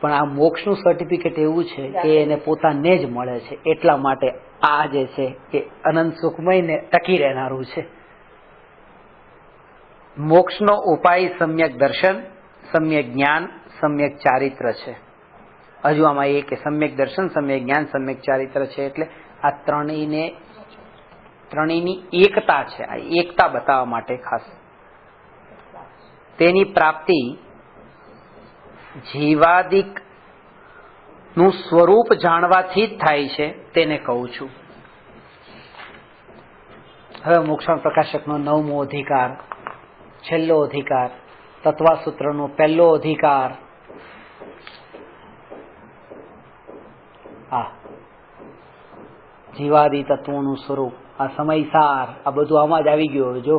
પણ આ મોક્ષનું સર્ટિફિકેટ એવું છે કે એને પોતાને જ મળે છે. એટલા માટે આ જે છે એ અનંત સુખમય ને ટકી રહેનારું છે. મોક્ષનો ઉપાય સમ્યક દર્શન, સમ્યક જ્ઞાન, સમ્યક ચારિત્ર છે. હજુ આમાં એ કે સમ્યક દર્શન, સમ્યક જ્ઞાન, સમ્યક ચારિત્ર છે. એટલે આ ત્રણેયની એકતા છે. આ એકતા બતાવવા માટે ખાસ તેની પ્રાપ્તિ જીવાદિક નું સ્વરૂપ જાણવાથી જ થાય છે, તેને કહું છું. હવે મોક્ષણ પ્રકાશકનો 9મો અધિકાર, છેલ્લો અધિકાર, તત્વાસૂત્રનો પહેલો અધિકાર. આ જીવાદિ તત્વોનું સ્વરૂપ, આ સમયસાર, આ બધું આમાં જ આવી ગયું. જો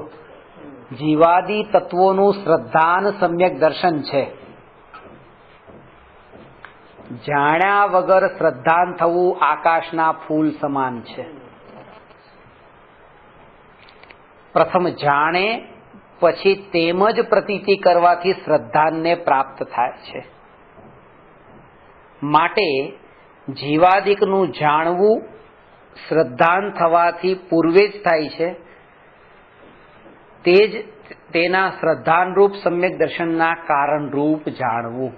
જીવાદિ તત્વોનું શ્રદ્ધાન સમ્યક દર્શન છે. જાણ્યા વગર શ્રદ્ધાન થવું આકાશના ફૂલ સમાન છે. પ્રથમ જાણે પછી તેમ જ પ્રતીતિ કરવાથી શ્રદ્ધાનને પ્રાપ્ત થાય છે. માટે જીવાદિકનું જાણવું શ્રદ્ધાન થવાથી પૂર્વે જ થાય છે. તે જ તેના શ્રદ્ધાનરૂપ સમ્યક દર્શનના કારણરૂપ જાણવું.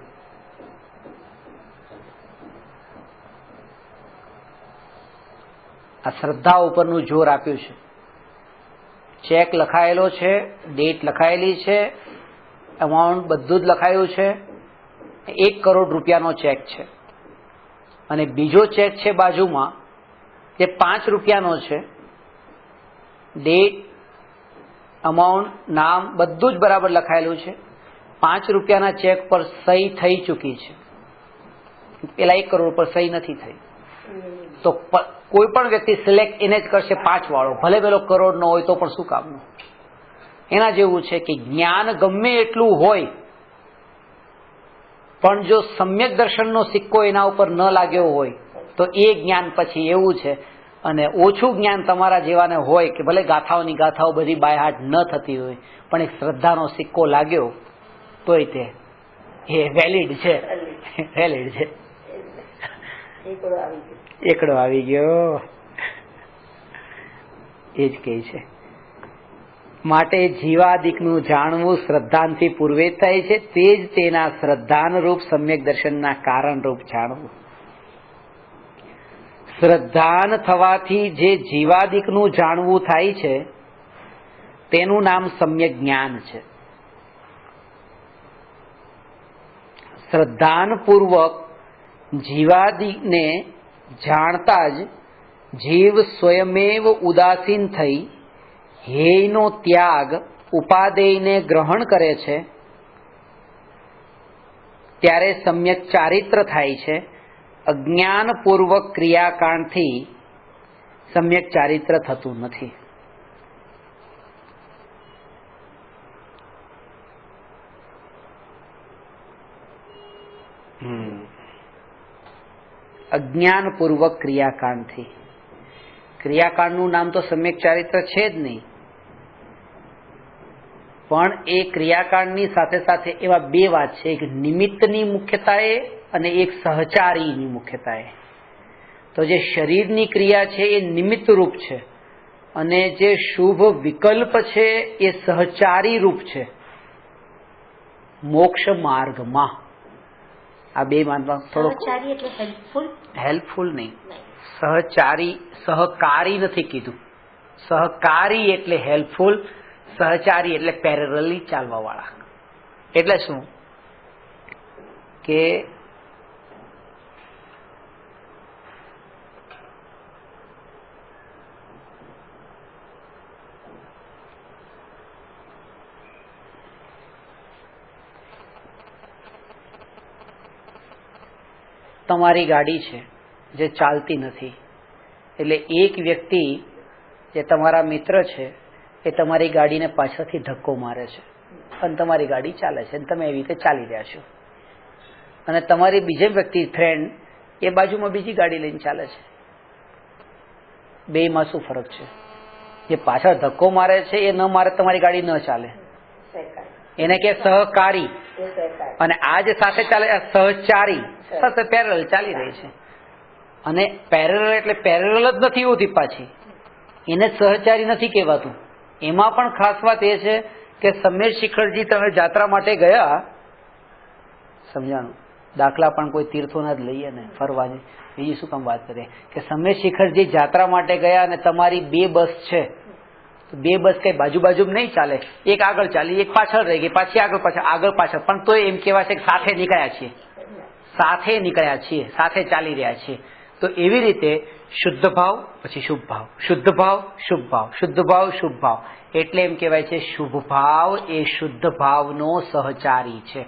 આ શ્રદ્ધા ઉપરનું જોર આપ્યું છે. ચેક લખાયેલો છે, ડેટ લખાયેલી છે, અમાઉન્ટ બધું જ લખાયું છે. 1 કરોડ રૂપિયાનો ચેક છે અને બીજો ચેક છે બાજુમાં જે 5 રૂપિયાનો છે. ડેટ, અમાઉન્ટ, નામ બધું જ બરાબર લખાયેલું છે. 5 રૂપિયાના ચેક પર સહી થઈ ચૂકી છે. પેલા 1 કરોડ પર સહી નથી થઈ. તો કોઈ પણ વ્યક્તિ સિલેક્ટ એને જ કરશે 5 વાળો, ભલે પેલો કરોડ નો હોય તો પણ શું કામનું. એના જેવું છે કે જ્ઞાન ગમે એટલું હોય પણ જો સમ્યક દર્શનનો સિક્કો એના ઉપર ન લાગ્યો હોય તો એ જ્ઞાન પછી એવું છે. અને ઓછું જ્ઞાન તમારા જેવાને હોય કે ભલે ગાથાઓની ગાથાઓ બધી બાયહાટ ન થતી હોય પણ એક શ્રદ્ધાનો સિક્કો લાગ્યો તોય તે એ વેલિડ છે. વેલિડ છે. એકડો આવી ગયો એ જ કહે છે. માટે જીવાદિકનું જાણવું શ્રદ્ધાનથી પૂર્વે થાય છે. તે જ તેના શ્રદ્ધાનરૂપ સમ્યક દર્શનના કારણરૂપ જાણવું. શ્રદ્ધાન થવાથી જે જીવાદિકનું જાણવું થાય છે તેનું નામ સમ્યક જ્ઞાન છે. શ્રદ્ધાનપૂર્વક જીવાદિકને જાણતા જ જીવ સ્વયમેવ ઉદાસીન થઈ હેયનો ત્યાગ ઉપાદેયને ગ્રહણ કરે છે. ત્યારે સમ્યક ચારિત્ર થાય છે. અજ્ઞાનપૂર્વક ક્રિયાકાંડથી સમ્યક ચારિત્ર થતું નથી. અજ્ઞાનપૂર્વક ક્રિયાકાંડથી. ક્રિયાકાંડનું નામ તો સમ્યક ચારિત્ર છે જ નહીં, પણ એ ક્રિયાકાંડની સાથે સાથે એવા બે વાત છે, એક નિમિત્તની મુખ્યતાએ અને એક સહચારીની મુખ્યતાએ. તો જે શરીરની ક્રિયા છે એ નિમિત્ત રૂપ છે અને જે શુભ વિકલ્પ છે એ સહચારી રૂપ છે મોક્ષ માર્ગમાં. આ બે માનમાં થોડો સહચારી એટલે હેલ્પફુલ. હેલ્પફુલ નહીં, સહચારી, સહકારી નથી કીધું. સહકારી એટલે હેલ્પફુલ, સહચારી એટલે પેરેલલી ચાલવા વાળા. એટલે શું કે તમારી ગાડી છે જે ચાલતી નથી, એટલે એક વ્યક્તિ જે તમારા મિત્ર છે એ તમારી ગાડીને પાછળથી ધક્કો મારે છે અને તમારી ગાડી ચાલે છે અને તમે એવી રીતે ચાલી રહ્યા છો. અને તમારી બીજે વ્યક્તિ ફ્રેન્ડ એ બાજુમાં બીજી ગાડી લઈને ચાલે છે. બેમાં શું ફરક છે? જે પાછળ ધક્કો મારે છે એ ન મારે તમારી ગાડી ન ચાલે, એને કે સહકારી. અને આ જે સાથે ચાલે સહચારી, સાથે પેરેલલ ચાલી રહી છે. અને પેરેલલ એટલે પેરેલલ જ નથી હોતી પાછી, એને સહચારી નથી કહેવાતું. એમાં પણ ખાસ વાત એ છે કે સમીર શિખરજી તમે જાત્રા માટે ગયા, સમજાણું, દાખલા પણ કોઈ તીર્થોના જ લઈએ ને ફરવાની, બીજી શું કામ વાત કરીએ કે સમેત શિખરજી જાત્રા માટે ગયા અને તમારી 2 બસ છે, તો 2 બસ કઈ બાજુ નહીં ચાલે, એક આગળ ચાલી એક પાછળ રહી ગઈ, પાછી આગળ પાછળ, પણ તો એમ કહેવાય છે કે સાથે નીકળ્યા છીએ, સાથે ચાલી રહ્યા છીએ. તો એવી રીતે શુદ્ધ ભાવ પછી શુભ ભાવ, શુદ્ધ ભાવ શુભ ભાવ, શુદ્ધ ભાવ શુભ ભાવ, એટલે એમ કહેવાય છે શુભ ભાવ એ શુદ્ધ ભાવનો સહચારી છે.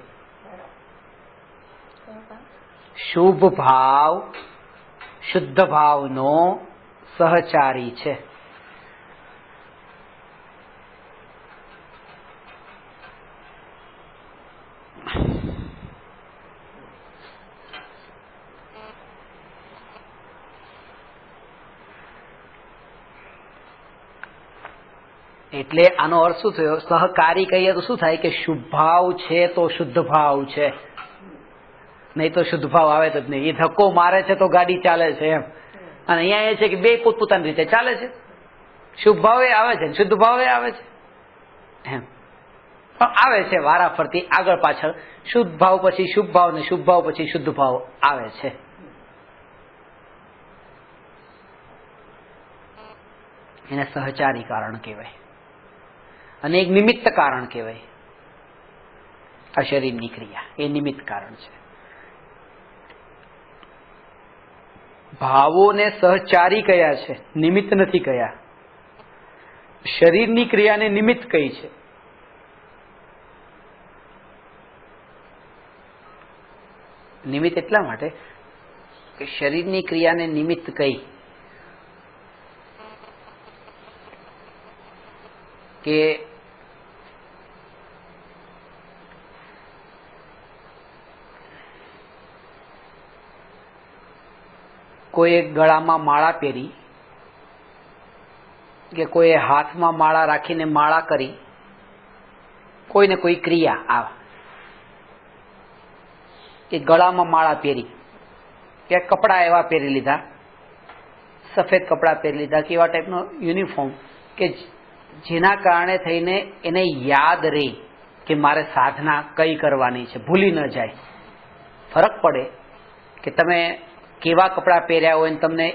શુભ ભાવ શુદ્ધ ભાવનો સહચારી છે. એટલે આનો અર્થ શું થયો? સહકારી કહીએ તો શું થાય કે શુભ ભાવ છે તો શુદ્ધ ભાવ છે, નહીં તો શુદ્ધ ભાવ આવે તો જ નહીં. એ ધક્કો મારે છે તો ગાડી ચાલે છે એમ, અને અહીંયા એ છે કે 2 પોતપોતાની રીતે ચાલે છે. શુભ ભાવે આવે છે, શુદ્ધ ભાવે આવે છે એમ, પણ આવે છે વારા ફરતી આગળ પાછળ. શુદ્ધ ભાવ પછી શુભ ભાવ ને શુભ ભાવ પછી શુદ્ધ ભાવ આવે છે. એને સહચારી કારણ કહેવાય અને એક નિમિત્ત કારણ કહેવાય. આ શરીરની ક્રિયા એ નિમિત્ત કારણ છે. ભાવોને સહચારી કયા છે, નિમિત્ત નથી કયા. શરીરની ક્રિયાને નિમિત્ત કઈ છે? નિમિત્ત એટલા માટે કે શરીરની ક્રિયાને નિમિત્ત કઈ કે કોઈએ ગળામાં માળા પહેરી કે કોઈએ હાથમાં માળા રાખીને માળા કરી, કોઈને કોઈ ક્રિયા આ કે ગળામાં માળા પહેરી કે કપડાં એવા પહેરી લીધા, સફેદ કપડાં પહેરી લીધા કે એવા ટાઈપનો યુનિફોર્મ કે જેના કારણે થઈને એને યાદ રહે કે મારે સાધના કઈ કરવાની છે, ભૂલી ન જાય. ફરક પડે કે તમે કેવા કપડાં પહેર્યા હોય ને તમને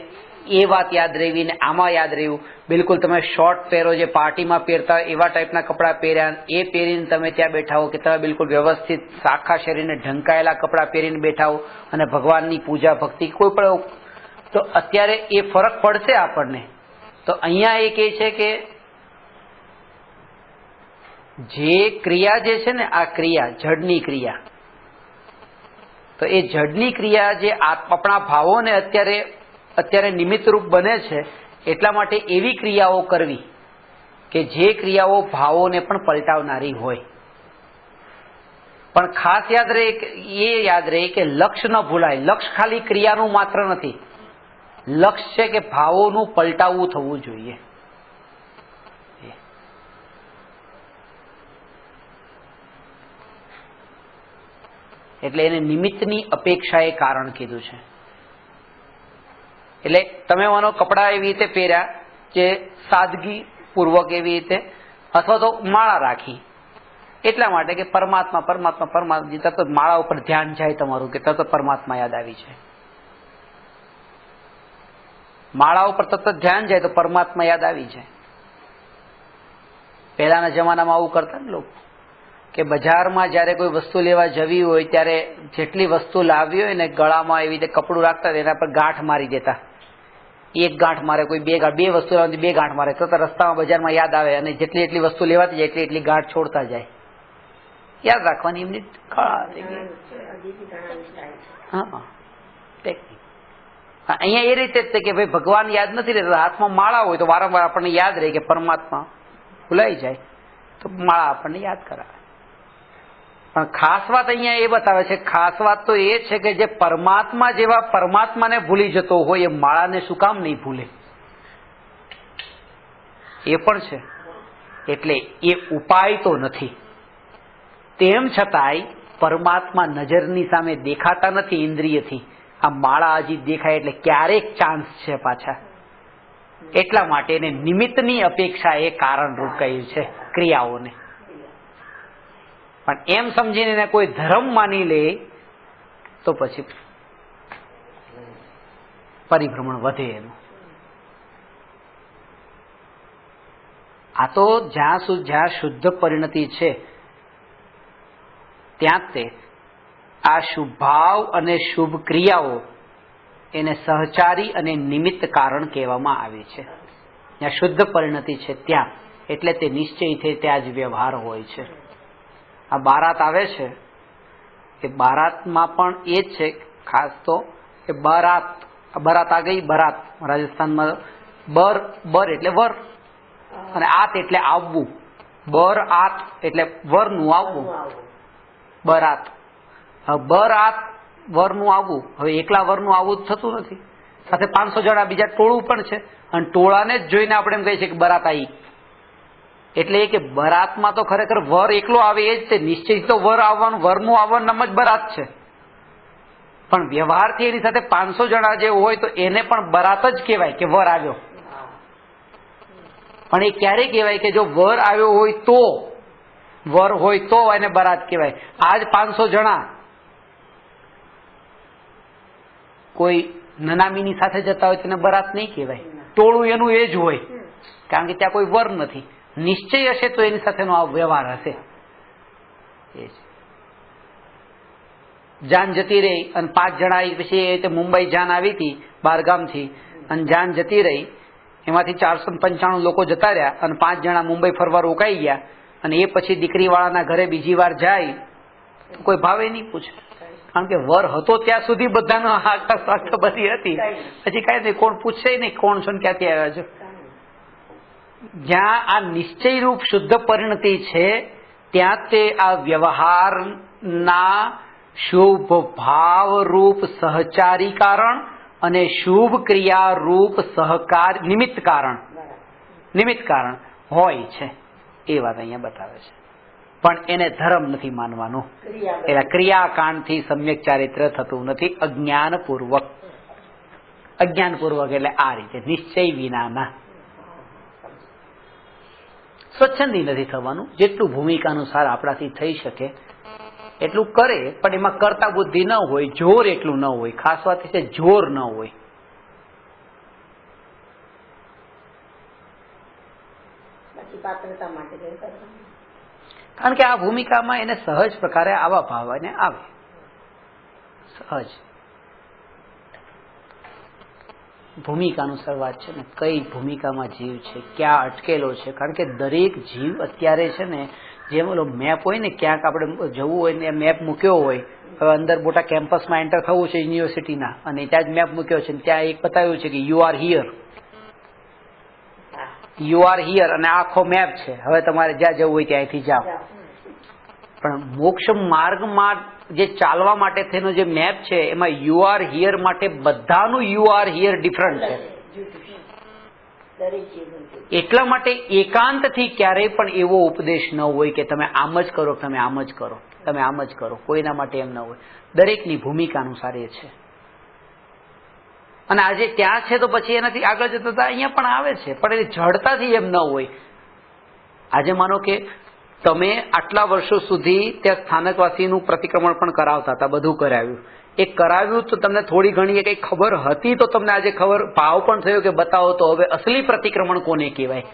એ વાત યાદ રહેવી ને આમાં યાદ રહ્યું. બિલકુલ તમે શોર્ટ પહેરો, જે પાર્ટીમાં પહેરતા એવા ટાઈપના કપડાં પહેર્યા, એ પહેરીને તમે ત્યાં બેઠા હો, કે તમે બિલકુલ વ્યવસ્થિત આખા શરીરને ઢંકાયેલા કપડાં પહેરીને બેઠા હો અને ભગવાનની પૂજા ભક્તિ કોઈ પણ, તો અત્યારે એ ફરક પડશે આપણને. તો અહીંયા એ કહે છે કે જે ક્રિયા જે છે ને, આ ક્રિયા જડની ક્રિયા, તો એ જડની ક્રિયા જે આપણા ભાવોને અત્યારે નિમિત્ત રૂપ બને છે, એટલા માટે એવી ક્રિયાઓ કરવી કે જે ક્રિયાઓ ભાવોને પણ પલટાવનારી હોય. પણ ખાસ યાદ રહે કે લક્ષ્ય ન ભૂલાય. લક્ષ્ય ખાલી ક્રિયાનું માત્ર નથી, લક્ષ્ય છે કે ભાવોનું પલટાવવું થવું જોઈએ. એટલે એને નિમિત્તની અપેક્ષાએ કારણ કીધું છે. એટલે તમે માનો કપડાં એવી રીતે પહેર્યા જે સાદગી પૂર્વક એવી રીતે, અથવા તો માળા રાખી એટલા માટે કે પરમાત્મા તરત માળા ઉપર ધ્યાન જાય તમારું, કે તરત પરમાત્મા યાદ આવી છે. માળા ઉપર તરત ધ્યાન જાય તો પરમાત્મા યાદ આવી જાય. પહેલાના જમાનામાં આવું કરતા ને લોકો, કે બજારમાં જયારે કોઈ વસ્તુ લેવા જવી હોય ત્યારે જેટલી વસ્તુ લાવી હોય ને ગળામાં એવી રીતે કપડું રાખતા, એના પર ગાંઠ મારી દેતા. એક ગાંઠ મારે, કોઈ બે વસ્તુ લેવાની 2 ગાંઠ મારે, તો રસ્તામાં બજારમાં યાદ આવે અને જેટલી વસ્તુ લેવાતી જાય એટલી ગાંઠ છોડતા જાય. યાદ રાખવાની એમની હા ટેકનિક. અહીંયા એ રીતે જ છે કે ભાઈ ભગવાન યાદ નથી રહેતા, હાથમાં માળા હોય તો વારંવાર આપણને યાદ રહે કે પરમાત્મા ભૂલાઈ જાય તો માળા આપણને યાદ કરાવે. પણ ખાસ વાત અહીંયા એ બતાવે છે, ખાસ વાત તો એ છે કે જે પરમાત્મા જેવા પરમાત્માને ભૂલી જતો હોય એ માળાને શું કામ નહીં ભૂલે, એ પણ છે. એટલે એ ઉપાય તો નથી, તેમ છતાંય પરમાત્મા નજરની સામે દેખાતા નથી ઇન્દ્રિયથી. આ માળા હજી દેખાય એટલે ક્યારેક ચાન્સ છે પાછા, એટલા માટે એને નિમિત્તની અપેક્ષા એ કારણરૂપ કહ્યું છે ક્રિયાઓને. પણ એમ સમજીને એને કોઈ ધર્મ માની લે તો પછી પરિભ્રમણ વધે એનું. આ તો જ્યાં શુદ્ધ પરિણતિ છે ત્યાં તે આ શુભ ભાવ અને શુભ ક્રિયાઓ એને સહચારી અને નિમિત્ત કારણ કહેવામાં આવે છે. જ્યાં શુદ્ધ પરિણતિ છે ત્યાં, એટલે તે નિશ્ચય થઈ ત્યાં જ વ્યવહાર હોય છે. આ બારાત આવે છે એ બારાતમાં પણ એ જ છે ખાસ તો કે બરાત આ ગઈ બરાત. રાજસ્થાનમાં બર એટલે વર અને આત એટલે આવવું. બર આત એટલે વરનું આવવું. બરાત. બરાત વરનું આવવું. હવે એકલા વરનું આવવું થતું નથી, સાથે 500 જણા બીજા ટોળું પણ છે અને ટોળાને જ જોઈને આપણે એમ કહીએ છીએ કે બરાત આવી. એટલે એ કે બરાતમાં તો ખરેખર વર એકલો આવે એ જ તે નિશ્ચય તો વર આવવાનું, વરનું આવવાનું નામ જ બરાત છે. પણ વ્યવહારથી એની સાથે 500 જણા જે હોય તો એને પણ બરાત જ કહેવાય કે વર આવ્યો. પણ એ ક્યારે કહેવાય કે જો વર આવ્યો હોય તો, વર હોય તો એને બરાત કહેવાય. આજ 500 જણા કોઈ નનામીની સાથે જતા હોય તેને બરાત નહીં કહેવાય. ટોળું એનું એ જ હોય, કારણ કે ત્યાં કોઈ વર નથી. નિશ્ચય હશે તો એની સાથેનો આ વ્યવહાર હશે. જાન જતી રહી અને 5 જણા પછી મુંબઈ જાન આવી હતી બહારગામથી, અને જાન જતી રહી એમાંથી 495 લોકો જતા રહ્યા અને 5 જણા મુંબઈ ફરવા રોકાઈ ગયા. અને એ પછી દીકરીવાળાના ઘરે બીજી વાર જાય તો કોઈ ભાવે નહીં પૂછે, કારણ કે વર હતો ત્યાં સુધી બધાનો આકાશ બધી હતી. પછી કાંઈ નહીં, કોણ પૂછશે નહીં કોણ છો ને ક્યાંથી આવ્યા છો. જ્યાં આ નિશ્ચય રૂપ શુદ્ધ પરિણતિ છે ત્યાં તે આ વ્યવહારના શુભ ભાવ રૂપ સહચારી કારણ અને શુભ ક્રિયા રૂપ સહકાર નિમિત્ત કારણ હોય છે. એ વાત અહીંયા બતાવે છે. પણ એને ધર્મ નથી માનવાનો. એટલે ક્રિયાકાંડથી સમ્યક ચારિત્ર થતું નથી અજ્ઞાનપૂર્વક. એટલે આ રીતે નિશ્ચય વિનાના સ્વચ્છંદી નથી થવાનું. જેટલું ભૂમિકા અનુસાર આપણાથી થઈ શકે એટલું કરે, પણ એમાં કરતા બુદ્ધિ ન હોય, જોર એટલું ન હોય. ખાસ વાત છે જોર ન હોય. કારણ કે આ ભૂમિકામાં એને સહજ પ્રકારે આવા ભાવ આવે. સહજ ભૂમિકા અનુસાર વાત છે ને, કઈ ભૂમિકામાં જીવ છે, ક્યાં અટકેલો છે. કારણ કે દરેક જીવ અત્યારે છે ને, જેમ ઓલો મેપ હોય ને, ક્યાંક આપણે જવું હોય ને મેપ મૂક્યો હોય. હવે અંદર મોટા કેમ્પસમાં એન્ટર થવું છે યુનિવર્સિટીના, અને ત્યાં જ મેપ મૂક્યો છે. ત્યાં એક બતાવ્યું છે કે યુ આર હિયર, અને આખો મેપ છે. હવે તમારે જ્યાં જવું હોય ત્યાંથી જાઓ. પણ મોક્ષ માર્ગમાં જે ચાલવા માટે થઈને જે મેપ છે એમાં યુ આર હિયર માટે બધાનું યુ આર હિયર ડિફરન્ટ છે. એટલા માટે એકાંતથી ક્યારેય પણ એવો ઉપદેશ ન હોય કે તમે આમ જ કરો, તમે આમ જ કરો, તમે આમ જ કરો. કોઈના માટે એમ ન હોય. દરેકની ભૂમિકા અનુસાર એ છે. અને આજે ત્યાં છે તો પછી એનાથી આગળ જતા અહીંયા પણ આવે છે, પણ એની જડતાથી એમ ન હોય. આજે માનો કે તમે આટલા વર્ષો સુધી ત્યાં સ્થાનકવાસીનું પ્રતિક્રમણ પણ કરાવતા હતા, બધું કરાવ્યું. એ કરાવ્યું તો તમને થોડી ઘણી કઈ ખબર હતી તો તમને આજે ખબર ભાવ પણ થયો કે બતાવો તો હવે અસલી પ્રતિક્રમણ કોને કહેવાય,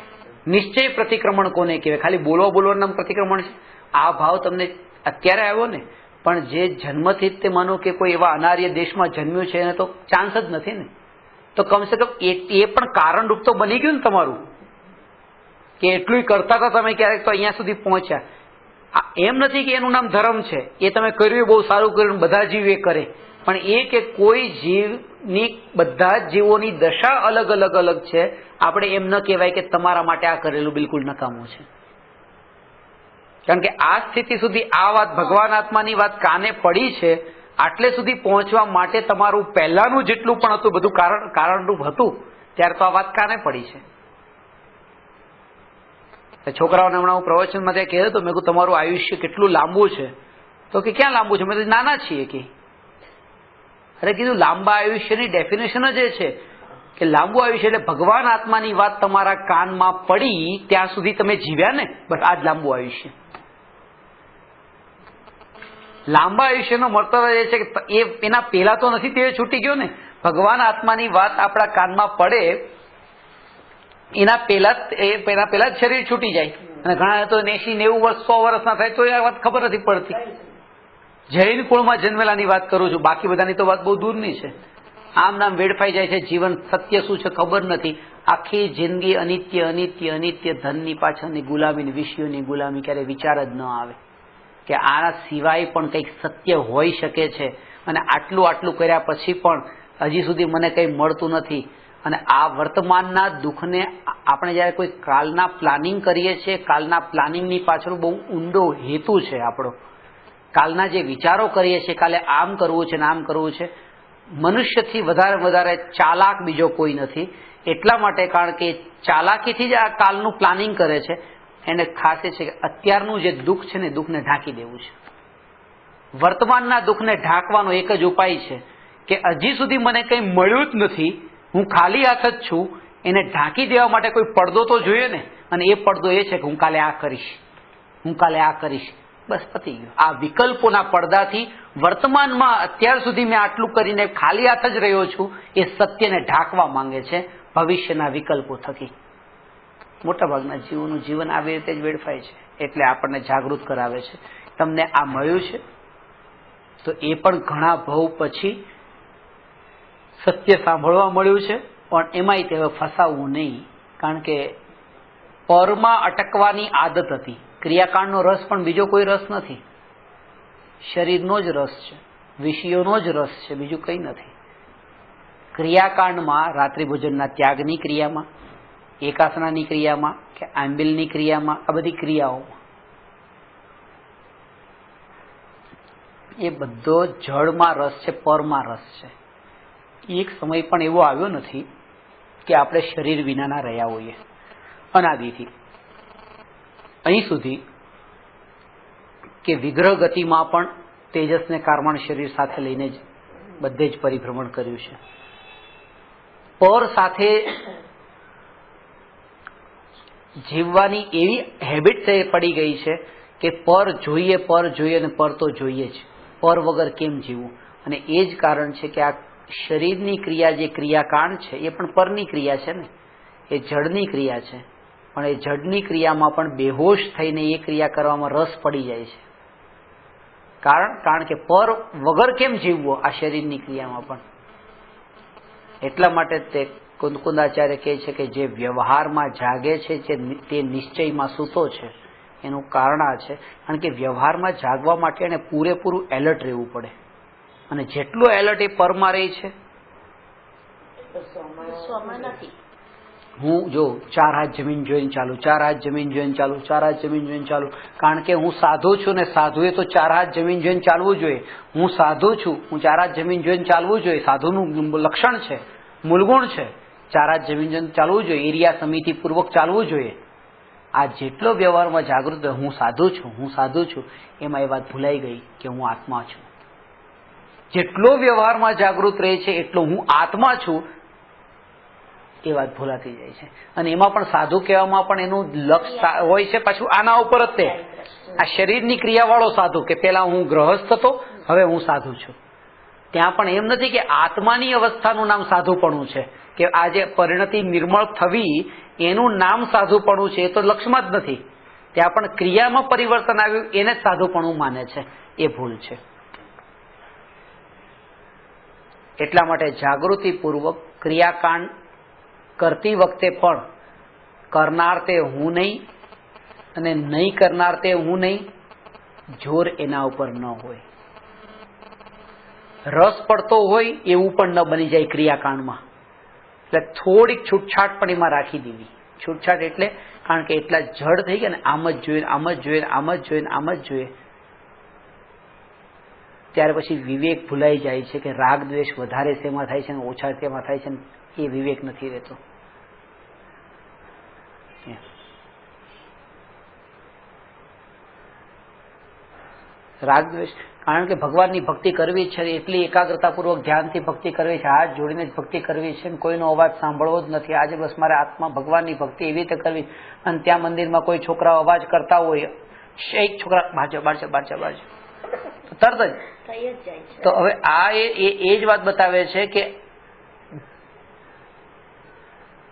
નિશ્ચય પ્રતિક્રમણ કોને કહેવાય. ખાલી બોલવાનું પ્રતિક્રમણ છે. આ ભાવ તમને અત્યારે આવ્યો ને, પણ જે જન્મથી જ તે માનો કે કોઈ એવા અનાર્ય દેશમાં જન્મ્યું છે એને તો ચાન્સ જ નથી ને. તો કમસે કમ એ પણ કારણરૂપ તો બની ગયું ને તમારું, કે એટલું કરતા હતા તમે ક્યારેક તો અહીંયા સુધી પહોંચ્યા. એમ નથી કે એનું નામ ધર્મ છે, એ તમે કર્યું બહુ સારું કર્યું, બધા જીવ એ કરે. પણ એ કે કોઈ જીવની, બધા જ જીવોની દશા અલગ છે. આપણે એમ ન કહેવાય કે તમારા માટે આ કરેલું બિલકુલ નકામું છે. કારણ કે આ સ્થિતિ સુધી આ વાત ભગવાન આત્માની વાત કાને પડી છે. આટલે સુધી પહોંચવા માટે તમારું પહેલાનું જેટલું પણ હતું બધું કારણરૂપ હતું, ત્યારે તો આ વાત કાને પડી છે. છોકરાઓને હમણાં હું પ્રવચનમાં ત્યાં કહેતો મેં કહ્યું તમારું આયુષ્ય કેટલું લાંબુ છે, તો કે ક્યાં લાંબુ છે, મેં તો નાના છીએ કે. અરે કીધું લાંબા આયુષ્યની ડેફિનેશન જ એ છે કે લાંબુ આયુષ્ય એટલે ભગવાન આત્માની વાત તમારા કાનમાં પડી ત્યાં સુધી તમે જીવ્યા ને, બસ આ જ લાંબુ આયુષ્ય. લાંબા આયુષ્યનો મર્તવ્ય એ છે કે એ એના પહેલા તો નથી, તે છૂટી ગયો ને. ભગવાન આત્માની વાત આપણા કાનમાં પડે એના પહેલા જ શરીર છૂટી જાય. અને ઘણા તો 80-90 વર્ષ 100 વર્ષના થાય તો એ વાત ખબર નથી પડતી. જૈન કુળમાં જન્મેલાની વાત કરું છું, બાકી બધાની તો વાત બહુ દૂરની છે. આમ નામ વેડફાઈ જાય છે જીવન. સત્ય શું છે ખબર નથી. આખી જિંદગી અનિત્ય અનિત્ય અનિત્ય, ધનની પાછળની ગુલામી, વિષયોની ગુલામી. ક્યારે વિચાર જ ન આવે કે આના સિવાય પણ કંઈક સત્ય હોઈ શકે છે. અને આટલું કર્યા પછી પણ હજી સુધી મને કંઈ મળતું નથી. અને આ વર્તમાનના દુઃખને આપણે જ્યારે કોઈ કાલના પ્લાનિંગ કરીએ છીએ, કાલના પ્લાનિંગની પાછળ બહુ ઊંડો હેતુ છે આપણો. કાલના જે વિચારો કરીએ છીએ, કાલે આમ કરવું છે ને આમ કરવું છે. મનુષ્યથી વધારે ચાલાક બીજો કોઈ નથી. એટલા માટે કારણ કે ચાલાકીથી જ આ કાલનું પ્લાનિંગ કરે છે. એને ખાસ એ છે કે અત્યારનું જે દુઃખ છે ને દુઃખને ઢાંકી દેવું છે. વર્તમાનના દુઃખને ઢાંકવાનો એક જ ઉપાય છે કે હજી સુધી મને કંઈ મળ્યું જ નથી, હું ખાલી હાથ જ છું. એને ઢાંકી દેવા માટે કોઈ પડદો તો જોઈએ ને. અને એ પડદો એ છે કે હું કાલે આ કરીશ, હું કાલે આ કરીશ. બસ પતી ગયું. આ વિકલ્પોના પડદાથી વર્તમાનમાં અત્યાર સુધી મેં આટલું કરીને ખાલી હાથ જ રહ્યો છું, એ સત્યને ઢાંકવા માંગે છે ભવિષ્યના વિકલ્પો થકી. મોટાભાગના જીવોનું જીવન આવી રીતે જ વેડફાય છે. એટલે આપણને જાગૃત કરાવે છે. તમને આ મળ્યું છે તો એ પણ ઘણા ભવ પછી સત્ય સાંભળવા મળ્યું છે. પણ એમાંય તે ફસાવવું નહીં, કારણ કે પરમાં અટકવાની આદત હતી. ક્રિયાકાંડનો રસ પણ બીજો કોઈ રસ નથી. શરીરનો જ રસ છે, વિષયોનો જ રસ છે, બીજું કંઈ નથી. ક્રિયાકાંડમાં રાત્રિ ભોજનના ત્યાગની ક્રિયામાં, એકાસનાની ક્રિયામાં કે આંબિલની ક્રિયામાં, આ બધી ક્રિયાઓમાં એ બધો જળમાં રસ છે, પરમાં રસ છે. એક સમય પણ એવો આવ્યો નથી કે આપણે શરીર વિનાના રહ્યા હોઈએ. અનાદિથી અહીં સુધી કે વિગ્રહ ગતિમાં પણ તેજસને કારમાણ શરીર સાથે લઈને જ બધે જ પરિભ્રમણ કર્યું છે. પર સાથે જીવવાની એવી હેબિટ પડી ગઈ છે કે પર જોઈએ અને પર તો જોઈએ જ. પર વગર કેમ જીવવું? અને એ જ કારણ છે કે આ શરીરની ક્રિયા, જે ક્રિયાકાંડ છે, એ પણ પરની ક્રિયા છે ને, એ જડની ક્રિયા છે. પણ એ જડની ક્રિયામાં પણ બેહોશ થઈને એ ક્રિયા કરવામાં રસ પડી જાય છે. કારણ કે પર વગર કેમ જીવવો આ શરીરની ક્રિયામાં પણ. એટલા માટે તે કુંદકુંદાચાર્ય કહે છે કે જે વ્યવહારમાં જાગે છે તે નિશ્ચયમાં સૂતો છે. એનું કારણ આ છે, કારણ કે વ્યવહારમાં જાગવા માટે એને પૂરેપૂરું એલર્ટ રહેવું પડે. અને જેટલો એલર્ટ એ પરમાં રહી છે, હું જો 4 હાથ જમીન જોઈને ચાલુ, 4 હાથ જમીન જોઈને ચાલુ, 4 હાથ જમીન જોઈને ચાલુ. કારણ કે હું સાધુ છું ને સાધુએ તો 4 હાથ જમીન જોઈને ચાલવું જોઈએ. હું સાધુ છું, હું 4 હાથ જમીન જોઈને ચાલવું જોઈએ. સાધુનું લક્ષણ છે, મૂળગુણ છે. 4 હાથ જમીન જોઈને ચાલવું જોઈએ, એરિયા સમિતિ પૂર્વક ચાલવું જોઈએ. આ જેટલો વ્યવહારમાં જાગૃત હું સાધુ છું, એમાં એ વાત ભૂલાઈ ગઈ કે હું આત્મા છું. જેટલો વ્યવહારમાં જાગૃત રહે છે એટલો હું આત્મા છું, એ વાત ભૂલાતી જાય છે. અને એમાં પણ સાધુ કહેવામાં પણ એનું લક્ષ હોય છે પાછું આના ઉપર જ. તે આ શરીરની ક્રિયાવાળો સાધુ, કે પેલા હું ગ્રહસ્થ હતો, હવે હું સાધુ છું. ત્યાં પણ એમ નથી કે આત્માની અવસ્થાનું નામ સાધુપણું છે, કે આ જે પરિણતિ નિર્મળ થવી એનું નામ સાધુપણું છે. એ તો લક્ષમાં જ નથી. ત્યાં પણ ક્રિયામાં પરિવર્તન આવ્યું એને જ સાધુપણું માને છે. એ ભૂલ છે. એટલા માટે જાગૃતિપૂર્વક ક્રિયાકાંડ કરતી વખતે પણ કરનાર તે હું નહીં અને નહીં કરનાર તે હું નહીં, જોર એના ઉપર ન હોય. રસ પડતો હોય એવું પણ ન બની જાય ક્રિયાકાંડમાં. એટલે થોડીક છૂટછાટ પણ એમાં રાખી દેવી. છૂટછાટ એટલે કારણ કે એટલા જડ થઈ ગયા ને, આમ જ જોઈએ, આમ જ જોઈએ, આમ જ જોઈએ, આમ જ જોઈએ, ત્યારે પછી વિવેક ભૂલાઈ જાય છે કે રાગ દ્વેષ વધારે શેમાં થાય છે અને ઓછા શેમાં થાય છે. એ વિવેક નથી રહેતો. રાગ દ્વેષ, કારણ કે ભગવાનની ભક્તિ કરવી છે, એટલી એકાગ્રતાપૂર્વક ધ્યાનથી ભક્તિ કરવી છે, હાથ જોડીને જ ભક્તિ કરવી છે, કોઈનો અવાજ સાંભળવો જ નથી. આજે બસ મારે આત્મા ભગવાનની ભક્તિ એવી રીતે કરવી. અને ત્યાં મંદિરમાં કોઈ છોકરાઓ અવાજ કરતા હોય, એક છોકરા બારજો તો તરત જ. થઈ જ જાય છે. તો હવે આ એ જ વાત બતાવે છે કે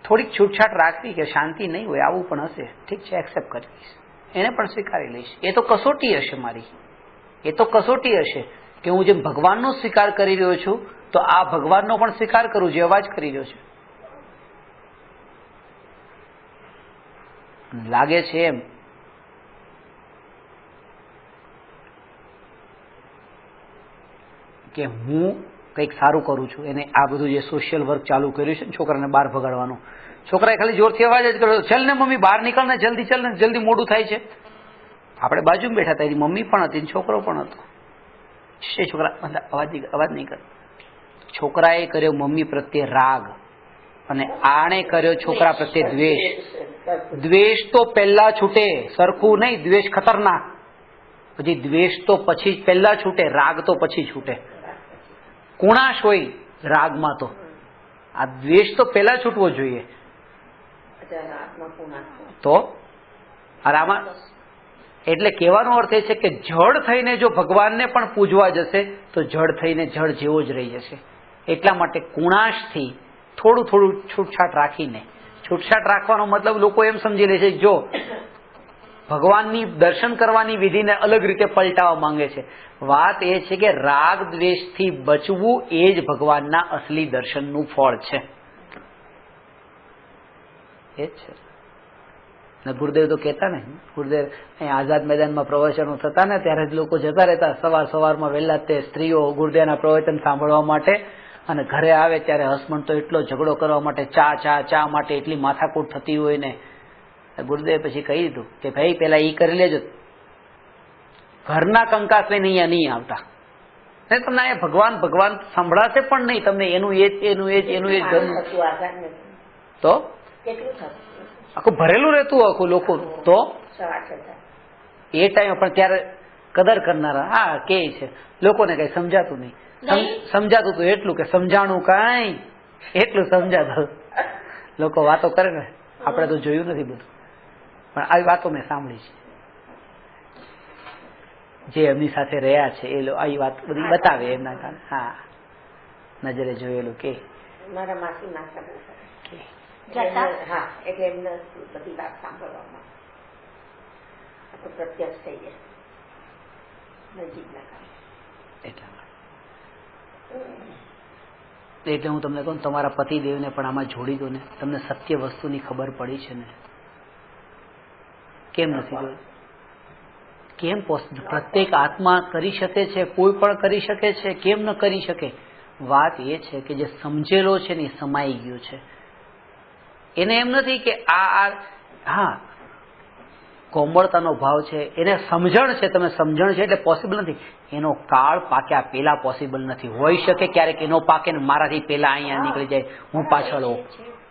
થોડીક છૂટછાટ રાખવી કે શાંતિ નહીં હોય આવું પણ હશે, ઠીક છે, એક્સેપ્ટ કરી લઈશ, એને પણ સ્વીકારી લઈશ. એ તો કસોટી હશે મારી, એ તો કસોટી હશે કે હું જેમ ભગવાનનો સ્વીકાર કરી રહ્યો છું તો આ ભગવાનનો પણ સ્વીકાર કરું જે અવાજ કરી રહ્યો છે. લાગે છે એમ કે હું કંઈક સારું કરું છું, એને આ બધું જે સોશિયલ વર્ક ચાલુ કર્યું છે ને છોકરાને બહાર ભગાડવાનું, છોકરાએ ખાલી જોરથી અવાજ જ કર્યો, ચલ ને મમ્મી બહાર નીકળ ને જલ્દી, ચલ ને જલ્દી, મોડું થાય છે. આપણે બાજુમાં બેઠા હતા, એની મમ્મી પણ હતી, છોકરો પણ હતો. છોકરા અવાજ નહીં કરે. છોકરાએ કર્યો મમ્મી પ્રત્યે રાગ અને આણે કર્યો છોકરા પ્રત્યે દ્વેષ. દ્વેષ તો પહેલા છૂટે, સરખું નહીં, દ્વેષ ખતરનાક. પછી દ્વેષ તો પછી પહેલા છૂટે, રાગ તો પછી છૂટે. કુણાશ હોય રાગમાં, તો આ દ્વેષ તો પહેલા છૂટવો જોઈએ. તો આમાં એટલે કહેવાનો અર્થ એ છે કે જડ થઈને જો ભગવાનને પણ પૂજવા જશે તો જડ થઈને જડ જેવો જ રહી જશે. એટલા માટે કુણાશથી થોડું થોડું છૂટછાટ રાખીને, છૂટછાટ રાખવાનો મતલબ લોકો એમ સમજી લે છે જો ભગવાનની દર્શન કરવાની વિધિને અલગ રીતે પલટાવવા માંગે છે. વાત એ છે કે રાગ દ્વેષથી બચવું એ જ ભગવાનના અસલી દર્શનનું ફળ છે. એ જ છે. ગુરુદેવ તો કહેતા ને, ગુરુદેવ અહીંયા આઝાદ મેદાનમાં પ્રવચનો થતા ને ત્યારે જ લોકો જતા રહેતા સવારમાં વહેલા, તે સ્ત્રીઓ ગુરુદેવના પ્રવચન સાંભળવા માટે, અને ઘરે આવે ત્યારે હસબન્ડ તો એટલો ઝઘડો કરવા માટે, ચા માટે એટલી માથાકૂટ થતી હોય ને. ગુરુદેવ પછી કહી દીધું કે ભાઈ પેલા ઈ કરી લેજો, ઘરના કંકાસ લઈને અહીંયા નહીં આવતા, તમને અહીંયા ભગવાન સંભળાશે પણ નહીં તમને. એનું એ જ તો આખું ભરેલું રહેતું આખું લોકો. તો એ ટાઈમ પણ ત્યારે કદર કરનારા હા કે છે, લોકોને કઈ સમજાતું નહીં. સમજાતું તો એટલું કે સમજાણું કઈ, એટલું સમજાતું. લોકો વાતો કરે ને, આપણે તો જોયું નથી બધું, પણ આવી વાતો મેં સાંભળી છે. જે એમની સાથે રહ્યા છે એ આવી વાત બધી બતાવે એમના કારણે. હા, નજરે જોયેલું કે મારા માસી માસા એટલે એમને બધી વાત સાંભળવામાં પ્રત્યક્ષ થઈ જાય નજીકના કારણે. એટલે હું તમને કહું, તમારા પતિદેવને પણ આમાં જોડી દો ને, તમને સત્ય વસ્તુની ખબર પડી છે ને. કેમ નથી જોયું? કેમ પ્રત્યેક આત્મા કરી શકે છે, કોઈ પણ કરી શકે છે, કેમ ન કરી શકે? વાત એ છે કે જે સમજેલો છે ને એ સમાઈ ગયો છે. એને એમ નથી કે હા કોમળતાનો ભાવ છે, એને સમજણ છે, તમે સમજણ છે એટલે પોસિબલ નથી. એનો કાળ પાક્યા પેલા પોસિબલ નથી. હોઈ શકે ક્યારેક એનો પાકે ને મારાથી પેલા અહીંયા નીકળી જાય, હું પાછળ હોઉં.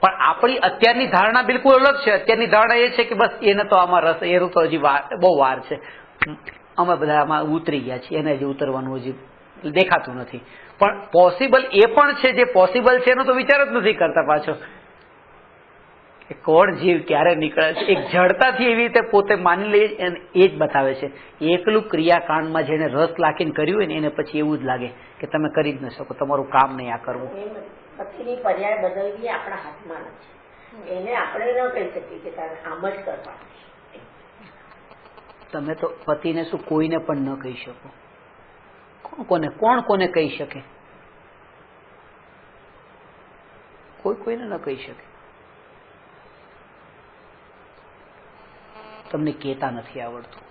પણ આપણી અત્યારની ધારણા બિલકુલ અલગ છે. અત્યારની ધારણા એ છે કે બસ એને તો આમાં રસ, એનું તો હજી બહુ વાર છે, અમે બધા આમાં ઉતરી ગયા છીએ, એને હજી ઉતરવાનું હજી દેખાતું નથી. પણ પોસિબલ એ પણ છે, જે પોસિબલ છે એનો તો વિચાર જ નથી કરતા પાછો. કોણ જીવ ક્યારે નીકળે છે, એક જડતાથી એવી રીતે પોતે માની લે, એ જ બતાવે છે. એકલું ક્રિયાકાંડમાં જેને રસ લાખીને કર્યું હોય ને એને પછી એવું જ લાગે કે તમે કરી જ ન શકો, તમારું કામ નહીં આ કરવું. પછીની પર્યાય બદલવી આપણા હાથમાં નથી. એને આપણે ન કહી શકીએ કે તારે આમ જ કરવાનું. તમે તો પતિને શું કોઈને પણ ન કહી શકો. કોણ કોને કહી શકે? કોઈને ન કહી શકે. તમને કહેતા નથી આવડતું,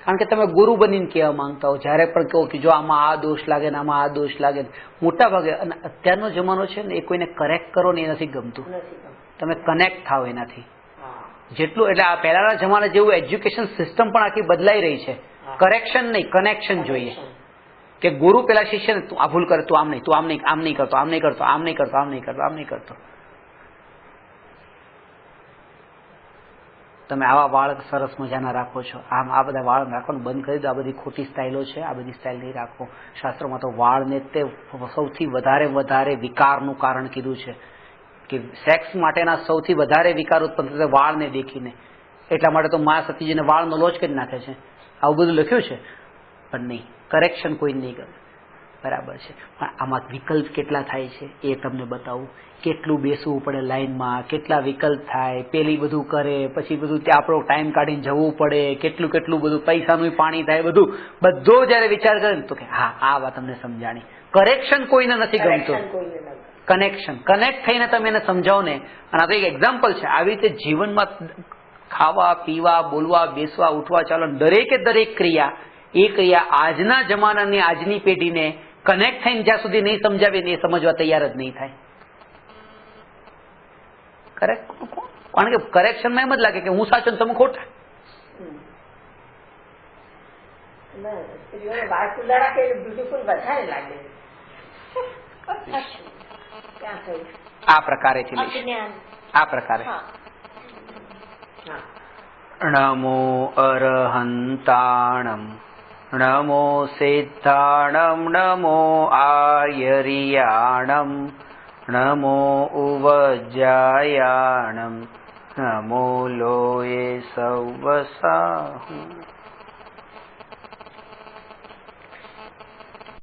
કારણ કે તમે ગુરુ બનીને કહેવા માંગતા હો. જ્યારે પણ કહો કે જો આમાં આ દોષ લાગે ને આમાં આ દોષ લાગે, મોટા ભાગે. અને અત્યારનો જમાનો છે ને એ કોઈને કરેક્ટ કરો ને એ નથી ગમતું. તમે કનેક્ટ થાવ એનાથી જેટલું. એટલે આ પહેલાના જમાના જેવું એજ્યુકેશન સિસ્ટમ પણ આખી બદલાઈ રહી છે. કરેક્શન નહીં, કનેક્શન જોઈએ. કે ગુરુ પેલા શિષ્યને તું આ ભૂલ કરે, તું આમ નહીં, તું આમ નહીં કરતો, આમ નહીં કરતો, આમ નહીં કરતો, આમ નહીં કરતો, આમ નહીં કરતો. તમે આવા વાળ સરસ મજાના રાખો છો, આમ આ બધા વાળ રાખવાનું બંધ કરી દો. આ બધી ખોટી સ્ટાઇલો છે, આ બધી સ્ટાઇલ નહીં રાખો. શાસ્ત્રોમાં તો વાળને તે સૌથી વધારે વિકારનું કારણ કીધું છે કે સેક્સ માટેના સૌથી વધારે વિકાર ઉત્પન્ન થશે વાળને દેખીને. એટલા માટે તો મા સતીજીને વાળનો લોચ કરી નાખે છે, આવું બધું લખ્યું છે. પણ નહીં, કરેક્શન કોઈ નહીં કરે, બરાબર છે. પણ આમાં વિકલ્પ કેટલા થાય છે એ તમને બતાવું. કેટલું બેસવું પડે લાઈનમાં, કેટલા વિકલ્પ થાય, પેલી બધું કરે, પછી બધું ત્યાં આપણો ટાઈમ કાઢીને જવું પડે, કેટલું કેટલું બધું પૈસાનું પાણી થાય, બધો જયારે વિચાર કરે ને તો કે હા આ વાત તમને સમજાણી. કરેક્શન કોઈને નથી ગમતું, કનેક્શન. કનેક્ટ થઈને તમે એને સમજાવો ને. અને આ તો એક એક્ઝામ્પલ છે. આવી રીતે જીવનમાં ખાવા પીવા, બોલવા, બેસવા, ઉઠવા, ચાલવા, દરેકે દરેક ક્રિયા, એ ક્રિયા આજના જમાનાની આજની પેઢીને કનેક્ટ થઈને જ્યાં સુધી નહીં સમજાવે ને એ સમજવા તૈયાર જ નહીં થાય. કરેક્ટ. કારણ કે કરેક્શનમાં એમ જ લાગે કે હું સાચો ને તમે ખોટા. આ પ્રકારેથી લઈશ, આ પ્રકારે. નમો અરહંતાણમ, નમો સિદ્ધાણમ, નમો આયરિયાણમ, નમો ઉવજ્જાયાણમ, નમો લોયે સૌવસાહુ.